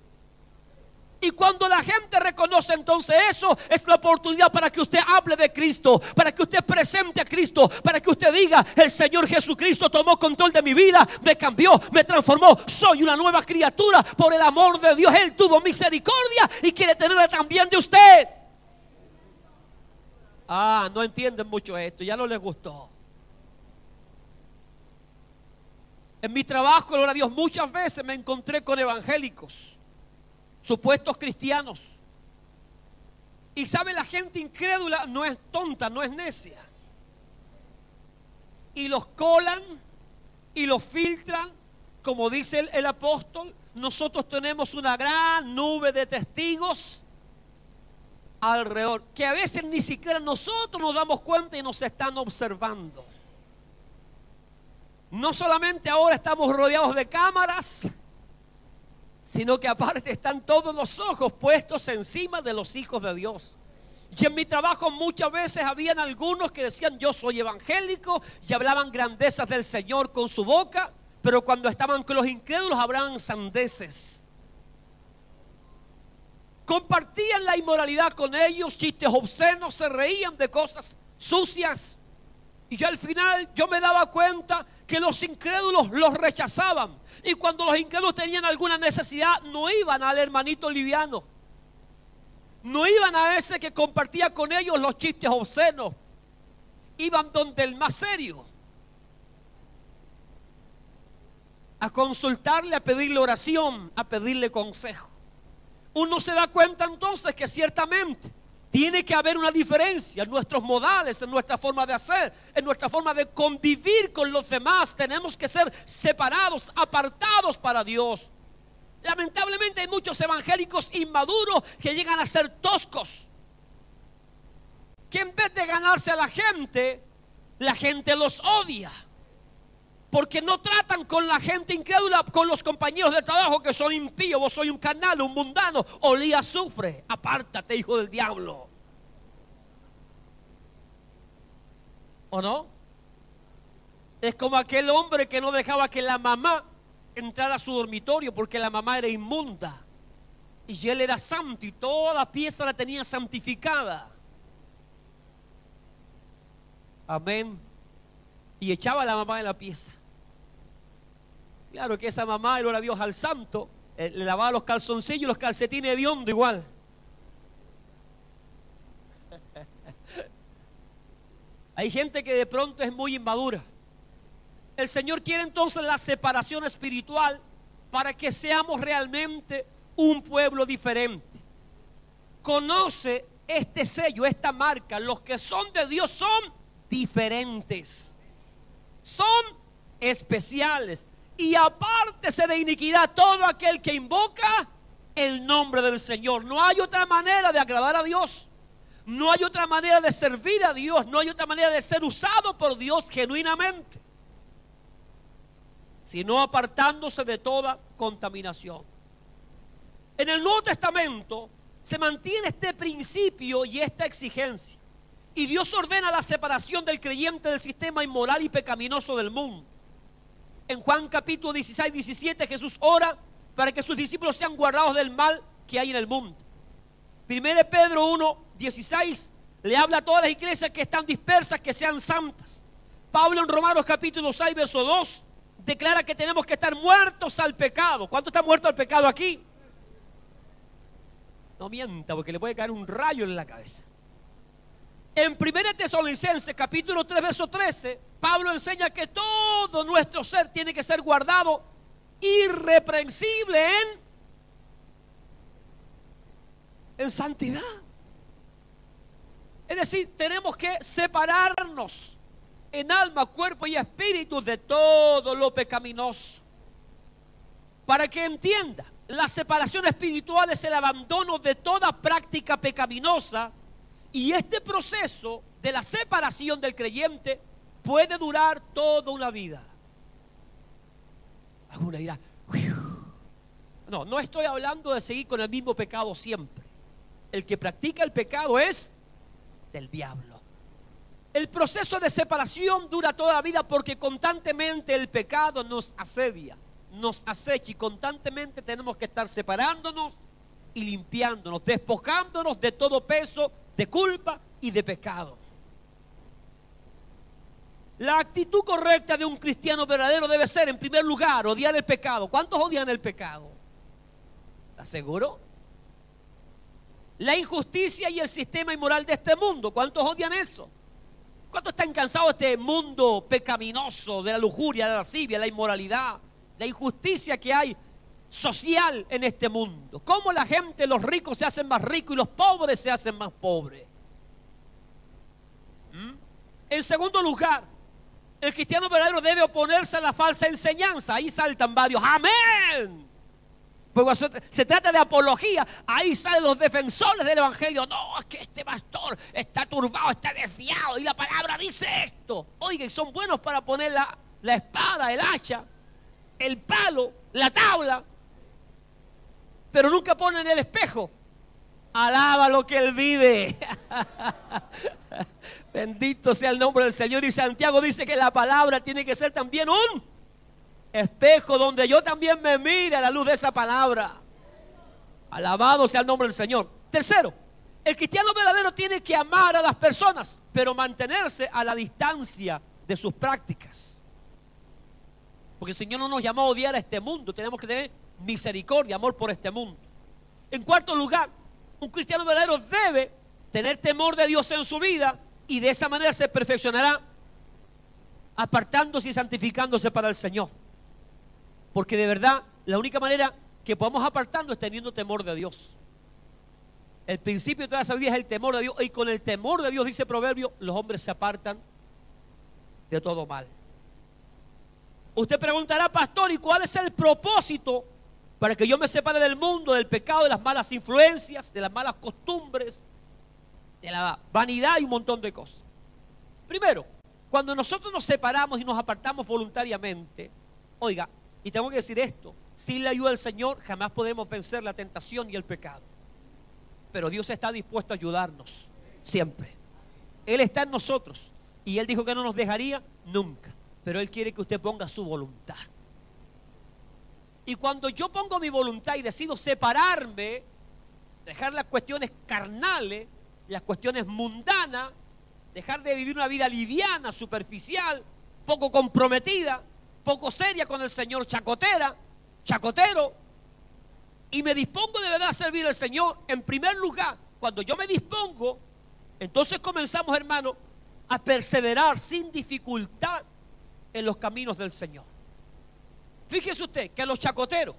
Y cuando la gente reconoce entonces eso, es la oportunidad para que usted hable de Cristo, para que usted presente a Cristo, para que usted diga, el Señor Jesucristo tomó control de mi vida, me cambió, me transformó, soy una nueva criatura por el amor de Dios. Él tuvo misericordia y quiere tenerla también de usted. No entienden mucho esto, ya no les gustó. En mi trabajo, gloria a Dios, muchas veces me encontré con evangélicos, supuestos cristianos. Y sabe, la gente incrédula no es tonta, no es necia. Y los colan y los filtran, como dice el apóstol. Nosotros tenemos una gran nube de testigos alrededor, que a veces ni siquiera nosotros nos damos cuenta y nos están observando. No solamente ahora estamos rodeados de cámaras, sino que aparte están todos los ojos puestos encima de los hijos de Dios. Y en mi trabajo muchas veces habían algunos que decían, yo soy evangélico, y hablaban grandezas del Señor con su boca, pero cuando estaban con los incrédulos hablaban sandeces. Compartían la inmoralidad con ellos, chistes obscenos, se reían de cosas sucias. Y ya al final yo me daba cuenta que los incrédulos los rechazaban. Y cuando los incrédulos tenían alguna necesidad, no iban al hermanito liviano, no iban a ese que compartía con ellos los chistes obscenos. Iban donde el más serio, a consultarle, a pedirle oración, a pedirle consejo. Uno se da cuenta entonces que ciertamente tiene que haber una diferencia en nuestros modales, en nuestra forma de hacer, en nuestra forma de convivir con los demás. Tenemos que ser separados, apartados para Dios. Lamentablemente hay muchos evangélicos inmaduros que llegan a ser toscos, que en vez de ganarse a la gente los odia. Porque no tratan con la gente incrédula, con los compañeros de trabajo que son impíos. Vos sois un carnal, un mundano, olía azufre. Apártate, hijo del diablo. ¿O no? Es como aquel hombre que no dejaba que la mamá entrara a su dormitorio porque la mamá era inmunda. Y él era santo y toda la pieza la tenía santificada. Amén. Y echaba a la mamá en la pieza. Claro que esa mamá, gloria a Dios, al santo, le lavaba los calzoncillos y los calcetines de hondo igual. Hay gente que de pronto es muy inmadura. El Señor quiere entonces la separación espiritual para que seamos realmente un pueblo diferente. Conoce este sello, esta marca. Los que son de Dios son diferentes, son especiales. Y apártese de iniquidad todo aquel que invoca el nombre del Señor. No hay otra manera de agradar a Dios. No hay otra manera de servir a Dios. No hay otra manera de ser usado por Dios genuinamente, sino apartándose de toda contaminación. En el Nuevo Testamento se mantiene este principio y esta exigencia. Y Dios ordena la separación del creyente del sistema inmoral y pecaminoso del mundo. En Juan capítulo 16, 17, Jesús ora para que sus discípulos sean guardados del mal que hay en el mundo. 1 Pedro 1, 16 le habla a todas las iglesias que están dispersas que sean santas. Pablo en Romanos capítulo 6, verso 2 declara que tenemos que estar muertos al pecado. ¿Cuánto está muerto al pecado aquí? No mienta, porque le puede caer un rayo en la cabeza. En 1 Tesalonicenses capítulo 3, verso 13, Pablo enseña que todo nuestro ser tiene que ser guardado irreprensible en santidad. Es decir, tenemos que separarnos en alma, cuerpo y espíritu de todo lo pecaminoso. Para que entienda, la separación espiritual es el abandono de toda práctica pecaminosa. Y este proceso de la separación del creyente puede durar toda una vida. Alguna dirá, no, no estoy hablando de seguir con el mismo pecado siempre. El que practica el pecado es del diablo. El proceso de separación dura toda la vida porque constantemente el pecado nos asedia, nos acecha, y constantemente tenemos que estar separándonos y limpiándonos, despojándonos de todo peso de culpa y de pecado. La actitud correcta de un cristiano verdadero debe ser, en primer lugar, odiar el pecado. ¿Cuántos odian el pecado? ¿Estás seguro? La injusticia y el sistema inmoral de este mundo. ¿Cuántos odian eso? ¿Cuántos están cansados de este mundo pecaminoso, de la lujuria, de la lascivia, la inmoralidad, la injusticia que hay social en este mundo? Cómo la gente, los ricos se hacen más ricos y los pobres se hacen más pobres. En segundo lugar, el cristiano verdadero debe oponerse a la falsa enseñanza. Ahí saltan varios, amén. Pues se trata de apología. Ahí salen los defensores del evangelio. No, es que este pastor está turbado, está desviado y la palabra dice esto. Oigan, son buenos para poner la espada, el hacha, el palo, la tabla, pero nunca ponen el espejo. Alaba lo que él vive. Bendito sea el nombre del Señor. Y Santiago dice que la palabra tiene que ser también un espejo donde yo también me mire a la luz de esa palabra. Alabado sea el nombre del Señor. Tercero, el cristiano verdadero tiene que amar a las personas, pero mantenerse a la distancia de sus prácticas. Porque el Señor no nos llamó a odiar a este mundo. Tenemos que tener misericordia, amor por este mundo. En cuarto lugar, un cristiano verdadero debe tener temor de Dios en su vida, y de esa manera se perfeccionará apartándose y santificándose para el Señor. Porque de verdad, la única manera que podamos apartarnos es teniendo temor de Dios. El principio de toda la sabiduría es el temor de Dios. Y con el temor de Dios, dice Proverbio, los hombres se apartan de todo mal. Usted preguntará, pastor, ¿y cuál es el propósito para que yo me separe del mundo, del pecado, de las malas influencias, de las malas costumbres, de la vanidad y un montón de cosas? Primero, Cuando nosotros nos separamos y nos apartamos voluntariamente, oiga, y tengo que decir esto, sin la ayuda del Señor jamás podemos vencer la tentación y el pecado. Pero Dios está dispuesto a ayudarnos, siempre. Él está en nosotros y Él dijo que no nos dejaría nunca. Pero Él quiere que usted ponga su voluntad. Y cuando yo pongo mi voluntad y decido separarme, dejar las cuestiones carnales, las cuestiones mundanas, dejar de vivir una vida liviana, superficial, poco comprometida, poco seria con el Señor, chacotero, y me dispongo de verdad a servir al Señor, en primer lugar, cuando yo me dispongo, entonces comenzamos, hermano, a perseverar sin dificultad en los caminos del Señor. Fíjese usted que a los chacoteros,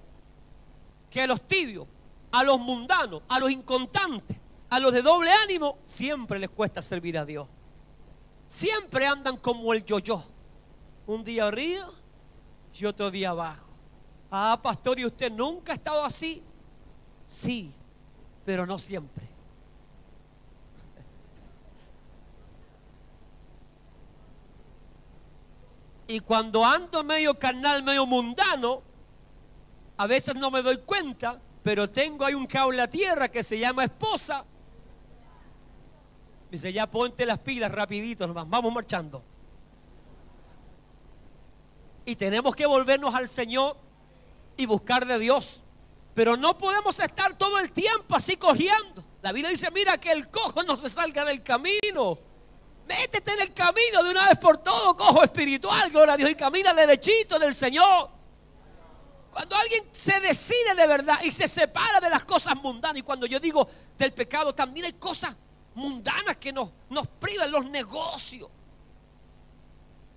que a los tibios, a los mundanos, a los inconstantes, a los de doble ánimo, siempre les cuesta servir a Dios. Siempre andan como el yo-yo. Un día arriba y otro día abajo. Ah, pastor, ¿y usted nunca ha estado así? Sí, pero no siempre. Y cuando ando medio carnal, medio mundano, a veces no me doy cuenta, pero tengo ahí un cable a tierra que se llama esposa. Dice, ya ponte las pilas rapidito, nomás, vamos marchando. Y tenemos que volvernos al Señor y buscar de Dios. Pero no podemos estar todo el tiempo así cojeando. La Biblia dice, mira que el cojo no se salga del camino. Métete en el camino de una vez por todo, cojo espiritual, gloria a Dios, y camina derechito del Señor. Cuando alguien se decide de verdad y se separa de las cosas mundanas, y cuando yo digo del pecado, también hay cosas mundanas que nos privan, los negocios,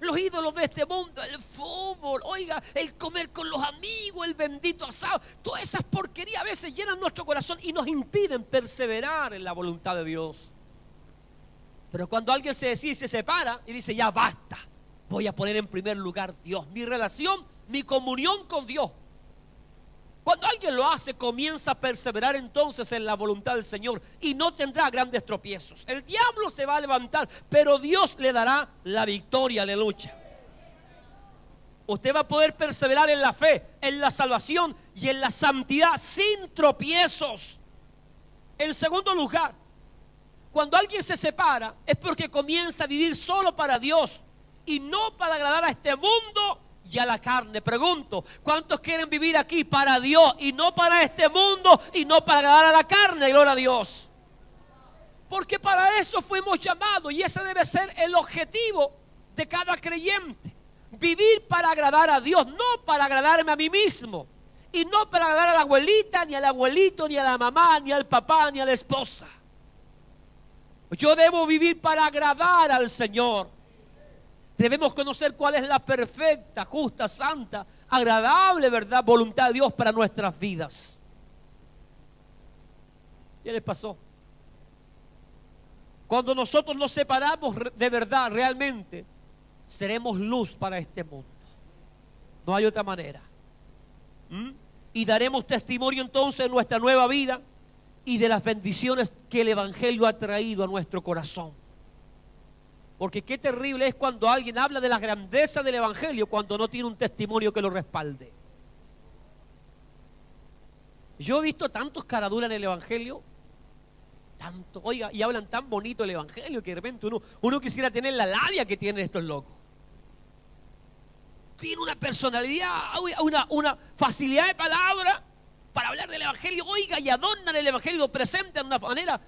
los ídolos de este mundo, el fútbol, oiga, el comer con los amigos, el bendito asado, todas esas porquerías a veces llenan nuestro corazón y nos impiden perseverar en la voluntad de Dios. Pero cuando alguien se decide y se separa y dice, ya basta, voy a poner en primer lugar Dios, mi relación, mi comunión con Dios. Cuando alguien lo hace, comienza a perseverar entonces en la voluntad del Señor y no tendrá grandes tropiezos. El diablo se va a levantar, pero Dios le dará la victoria, aleluya. Usted va a poder perseverar en la fe, en la salvación y en la santidad sin tropiezos. En segundo lugar, cuando alguien se separa es porque comienza a vivir solo para Dios y no para agradar a este mundo y a la carne. Pregunto, ¿cuántos quieren vivir aquí para Dios y no para este mundo y no para agradar a la carne? Gloria a Dios. Porque para eso fuimos llamados y ese debe ser el objetivo de cada creyente. Vivir para agradar a Dios, no para agradarme a mí mismo. Y no para agradar a la abuelita, ni al abuelito, ni a la mamá, ni al papá, ni a la esposa. Yo debo vivir para agradar al Señor. Debemos conocer cuál es la perfecta, justa, santa, agradable, ¿verdad?, voluntad de Dios para nuestras vidas. ¿Qué les pasó? Cuando nosotros nos separamos de verdad, realmente, seremos luz para este mundo. No hay otra manera. Y daremos testimonio entonces de nuestra nueva vida y de las bendiciones que el Evangelio ha traído a nuestro corazón. Porque qué terrible es cuando alguien habla de la grandeza del Evangelio cuando no tiene un testimonio que lo respalde. Yo he visto tantos caraduras en el Evangelio, tanto, oiga, y hablan tan bonito el Evangelio que de repente uno quisiera tener la labia que tienen estos locos. Tiene una personalidad, una facilidad de palabra para hablar del Evangelio, oiga, y adornan el Evangelio, presentan de una manera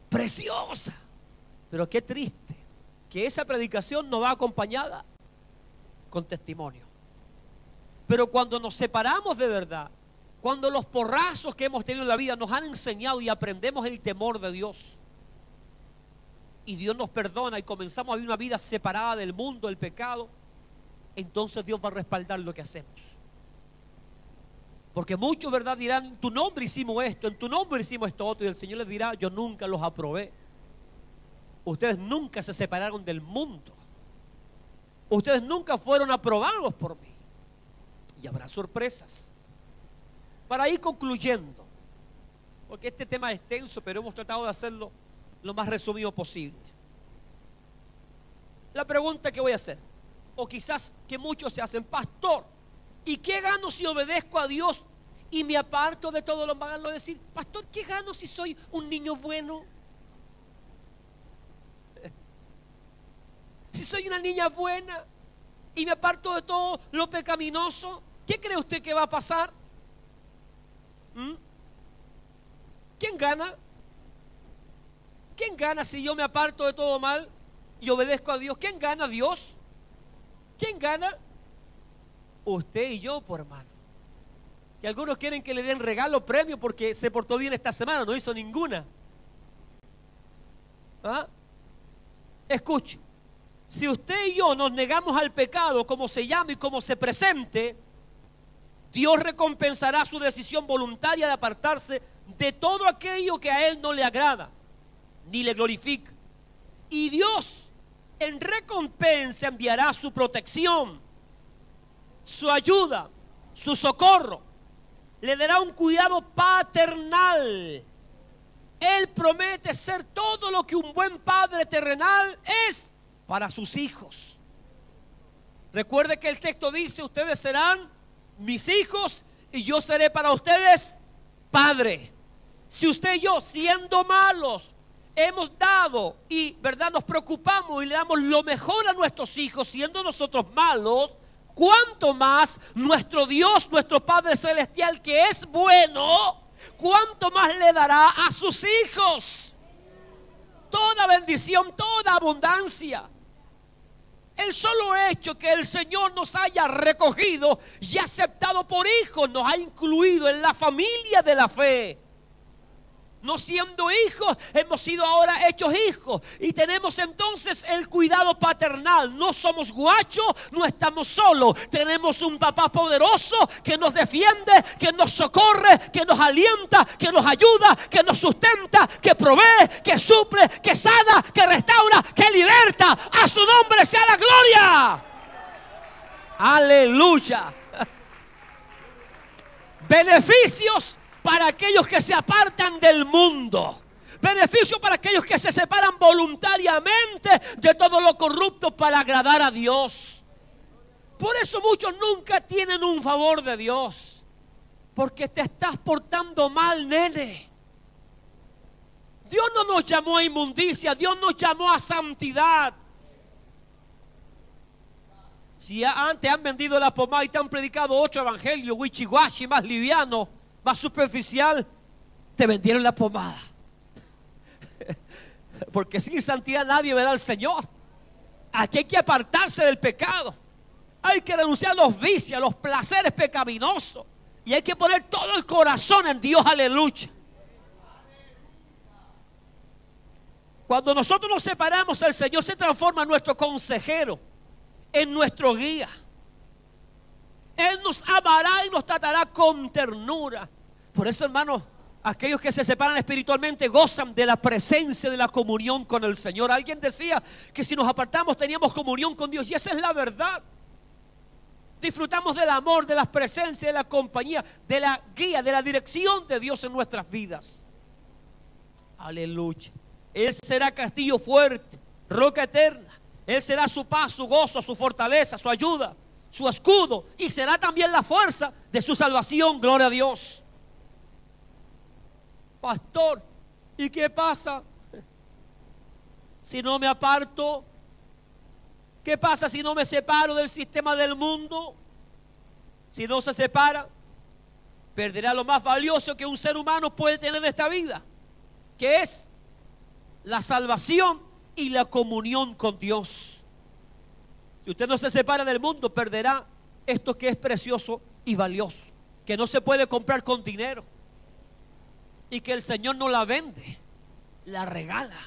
preciosa. Pero qué triste que esa predicación no va acompañada con testimonio. Pero cuando nos separamos de verdad, cuando los porrazos que hemos tenido en la vida nos han enseñado y aprendemos el temor de Dios, y Dios nos perdona y comenzamos a vivir una vida separada del mundo, del pecado, entonces Dios va a respaldar lo que hacemos. Porque muchos, ¿verdad?, dirán, en tu nombre hicimos esto, en tu nombre hicimos esto otro, y el Señor les dirá, yo nunca los aprobé. Ustedes nunca se separaron del mundo. Ustedes nunca fueron aprobados por mí. Y habrá sorpresas. Para ir concluyendo, porque este tema es extenso, pero hemos tratado de hacerlo lo más resumido posible. la pregunta que voy a hacer, o quizás que muchos se hacen: pastor, ¿y qué gano si obedezco a Dios y me aparto de todo lo malo? Decir, pastor, ¿qué gano si soy un niño bueno? Si soy una niña buena y me aparto de todo lo pecaminoso, ¿qué cree usted que va a pasar? ¿Quién gana? ¿Quién gana si yo me aparto de todo mal y obedezco a Dios? ¿Quién gana? ¿Dios? ¿Quién gana? Usted y yo, por hermano. Que algunos quieren que le den regalo, premio, porque se portó bien esta semana, no hizo ninguna. ¿Ah? Escuche, si usted y yo nos negamos al pecado, como se llama y como se presente, Dios recompensará su decisión voluntaria de apartarse de todo aquello que a Él no le agrada, ni le glorifica. Y Dios en recompensa enviará su protección, su ayuda, su socorro. Le dará un cuidado paternal. Él promete ser todo lo que un buen padre terrenal es para sus hijos. Recuerde que el texto dice: ustedes serán mis hijos y yo seré para ustedes padre. Si usted y yo, siendo malos, hemos dado y verdad nos preocupamos y le damos lo mejor a nuestros hijos, siendo nosotros malos, cuánto más nuestro Dios, nuestro Padre Celestial, que es bueno, cuánto más le dará a sus hijos toda bendición, toda abundancia. El solo hecho que el Señor nos haya recogido y aceptado por hijos nos ha incluido en la familia de la fe. No siendo hijos, hemos sido ahora hechos hijos y tenemos entonces el cuidado paternal. No somos guachos, no estamos solos. Tenemos un papá poderoso que nos defiende, que nos socorre, que nos alienta, que nos ayuda, que nos sustenta, que provee, que suple, que sana, que restaura, que liberta. A su nombre sea la gloria. Aleluya. Beneficios para aquellos que se apartan del mundo. Beneficio para aquellos que se separan voluntariamente de todo lo corrupto para agradar a Dios. Por eso muchos nunca tienen un favor de Dios, porque te estás portando mal, nene. Dios no nos llamó a inmundicia, Dios nos llamó a santidad. Si antes han vendido la pomada y te han predicado 8 evangelios, wichiwachi, más liviano, más superficial, te vendieron la pomada. Porque sin santidad nadie verá al Señor. Aquí hay que apartarse del pecado. Hay que renunciar a los vicios, a los placeres pecaminosos. Y hay que poner todo el corazón en Dios, aleluya. Cuando nosotros nos separamos, el Señor se transforma en nuestro consejero, en nuestro guía. Él nos amará y nos tratará con ternura. Por eso, hermanos, aquellos que se separan espiritualmente gozan de la presencia, de la comunión con el Señor. Alguien decía que si nos apartamos teníamos comunión con Dios, y esa es la verdad. Disfrutamos del amor, de la presencia, de la compañía, de la guía, de la dirección de Dios en nuestras vidas. Aleluya. Él será castillo fuerte, roca eterna. Él será su paz, su gozo, su fortaleza, su ayuda, su escudo, y será también la fuerza de su salvación. Gloria a Dios. Pastor, ¿y qué pasa si no me aparto? ¿Qué pasa si no me separo del sistema del mundo? Si no se separa, perderá lo más valioso que un ser humano puede tener en esta vida, que es la salvación y la comunión con Dios. Si usted no se separa del mundo, perderá esto que es precioso y valioso, que no se puede comprar con dinero, y que el Señor no la vende, la regala.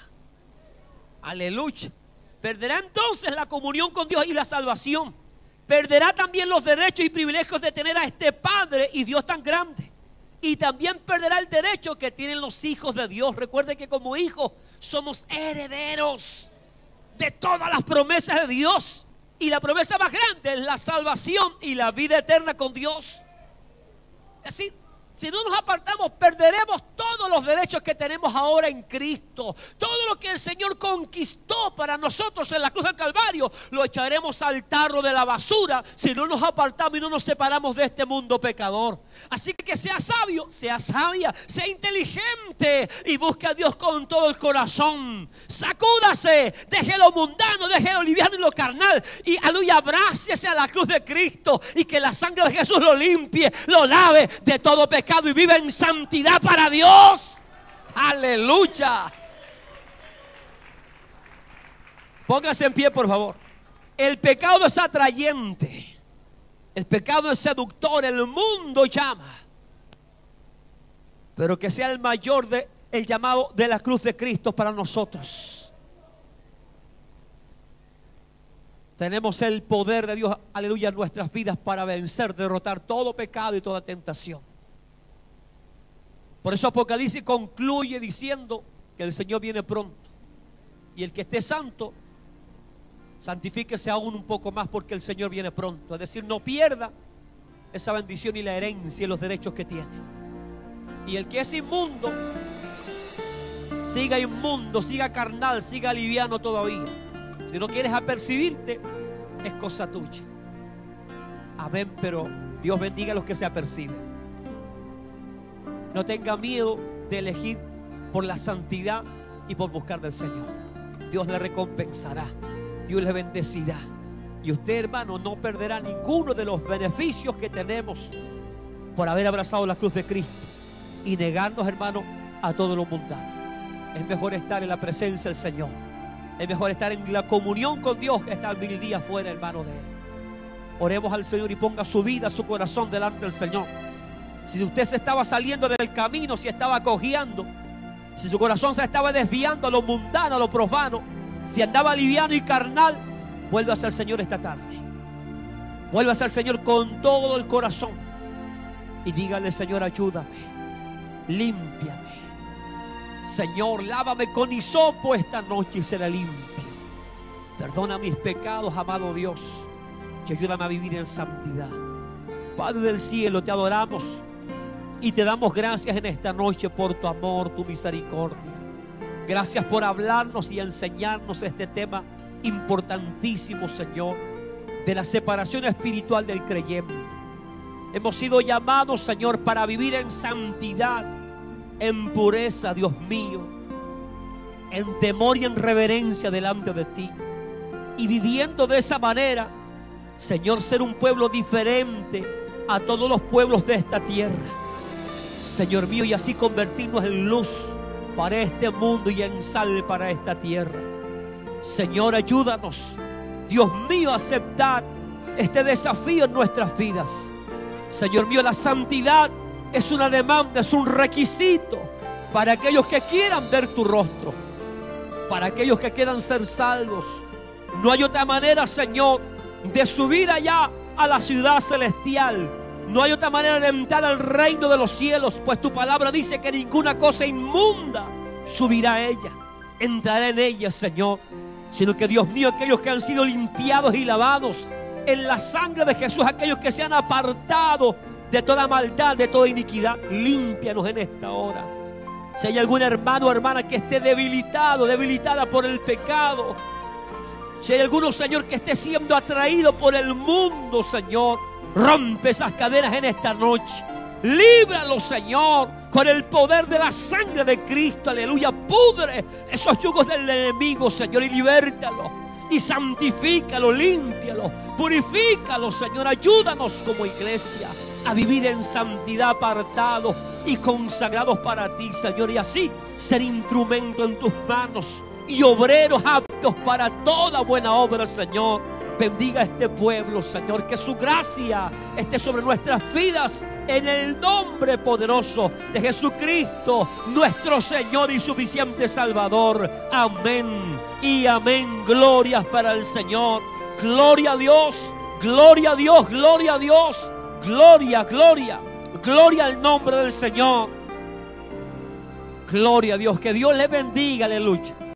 Aleluya. Perderá entonces la comunión con Dios y la salvación. Perderá también los derechos y privilegios de tener a este Padre y Dios tan grande. Y también perderá el derecho que tienen los hijos de Dios. Recuerde que como hijos somos herederos de todas las promesas de Dios. Y la promesa más grande es la salvación y la vida eterna con Dios. Es decir, Si no nos apartamos, perderemos todos los derechos que tenemos ahora en Cristo. Todo lo que el Señor conquistó para nosotros en la cruz del Calvario, lo echaremos al tarro de la basura si no nos apartamos y no nos separamos de este mundo pecador. Así que sea sabio, sea sabia, sea inteligente y busque a Dios con todo el corazón. Sacúdase, deje lo mundano, deje lo liviano y lo carnal y aleluya, abrácese a la cruz de Cristo y que la sangre de Jesús lo limpie, lo lave de todo pecado y vive en santidad para Dios. Aleluya. Póngase en pie, por favor. El pecado es atrayente, el pecado es seductor, el mundo llama, pero que sea el mayor el llamado de la cruz de Cristo para nosotros. Tenemos el poder de Dios, aleluya, en nuestras vidas para vencer, derrotar todo pecado y toda tentación. Por eso Apocalipsis concluye diciendo que el Señor viene pronto. Y el que esté santo, santifíquese aún un poco más porque el Señor viene pronto. Es decir, no pierda esa bendición y la herencia y los derechos que tiene. Y el que es inmundo, siga carnal, siga liviano todavía. Si no quieres apercibirte, es cosa tuya. Amén, pero Dios bendiga a los que se aperciben. No tenga miedo de elegir por la santidad y por buscar del Señor. Dios le recompensará, Dios le bendecirá. Y usted, hermano, no perderá ninguno de los beneficios que tenemos por haber abrazado la cruz de Cristo y negarnos, hermano, a todo lo mundano. Es mejor estar en la presencia del Señor. Es mejor estar en la comunión con Dios que estar 1000 días fuera, hermano, de Él. Oremos al Señor y ponga su vida, su corazón delante del Señor. Si usted se estaba saliendo del camino, si estaba cojeando, si su corazón se estaba desviando a lo mundano, a lo profano, si andaba liviano y carnal, vuélvase al Señor esta tarde. Vuélvase al Señor con todo el corazón y dígale: Señor, ayúdame, límpiame. Señor, lávame con hisopo esta noche y seré limpio. Perdona mis pecados, amado Dios, y ayúdame a vivir en santidad. Padre del cielo, te adoramos y te damos gracias en esta noche por tu amor, tu misericordia. Gracias por hablarnos y enseñarnos este tema importantísimo, Señor, de la separación espiritual del creyente. Hemos sido llamados, Señor, para vivir en santidad, en pureza, Dios mío, en temor y en reverencia delante de ti. Y viviendo de esa manera, Señor, ser un pueblo diferente a todos los pueblos de esta tierra, Señor mío, y así convertirnos en luz para este mundo y en sal para esta tierra. Señor, ayúdanos, Dios mío, a aceptar este desafío en nuestras vidas. Señor mío, la santidad es una demanda, es un requisito para aquellos que quieran ver tu rostro, para aquellos que quieran ser salvos. No hay otra manera, Señor, de subir allá a la ciudad celestial. No hay otra manera de entrar al reino de los cielos, pues tu palabra dice que ninguna cosa inmunda subirá a ella, entrará en ella, Señor, sino que, Dios mío, aquellos que han sido limpiados y lavados en la sangre de Jesús, aquellos que se han apartado de toda maldad, de toda iniquidad, límpianos en esta hora. Si hay algún hermano o hermana que esté debilitado, debilitada por el pecado, si hay alguno, Señor, que esté siendo atraído por el mundo, Señor, rompe esas cadenas en esta noche. Líbralo, Señor, con el poder de la sangre de Cristo. Aleluya. Pudre esos yugos del enemigo, Señor, y libértalo. Y santifícalo, límpialo, purifícalo, Señor. Ayúdanos como iglesia a vivir en santidad, apartados y consagrados para ti, Señor. Y así ser instrumento en tus manos y obreros aptos para toda buena obra, Señor. Bendiga a este pueblo, Señor, que su gracia esté sobre nuestras vidas en el nombre poderoso de Jesucristo, nuestro Señor y suficiente Salvador. Amén y amén. Glorias para el Señor. Gloria a Dios, gloria a Dios, gloria a Dios. Gloria, gloria, gloria al nombre del Señor. Gloria a Dios, que Dios le bendiga, aleluya.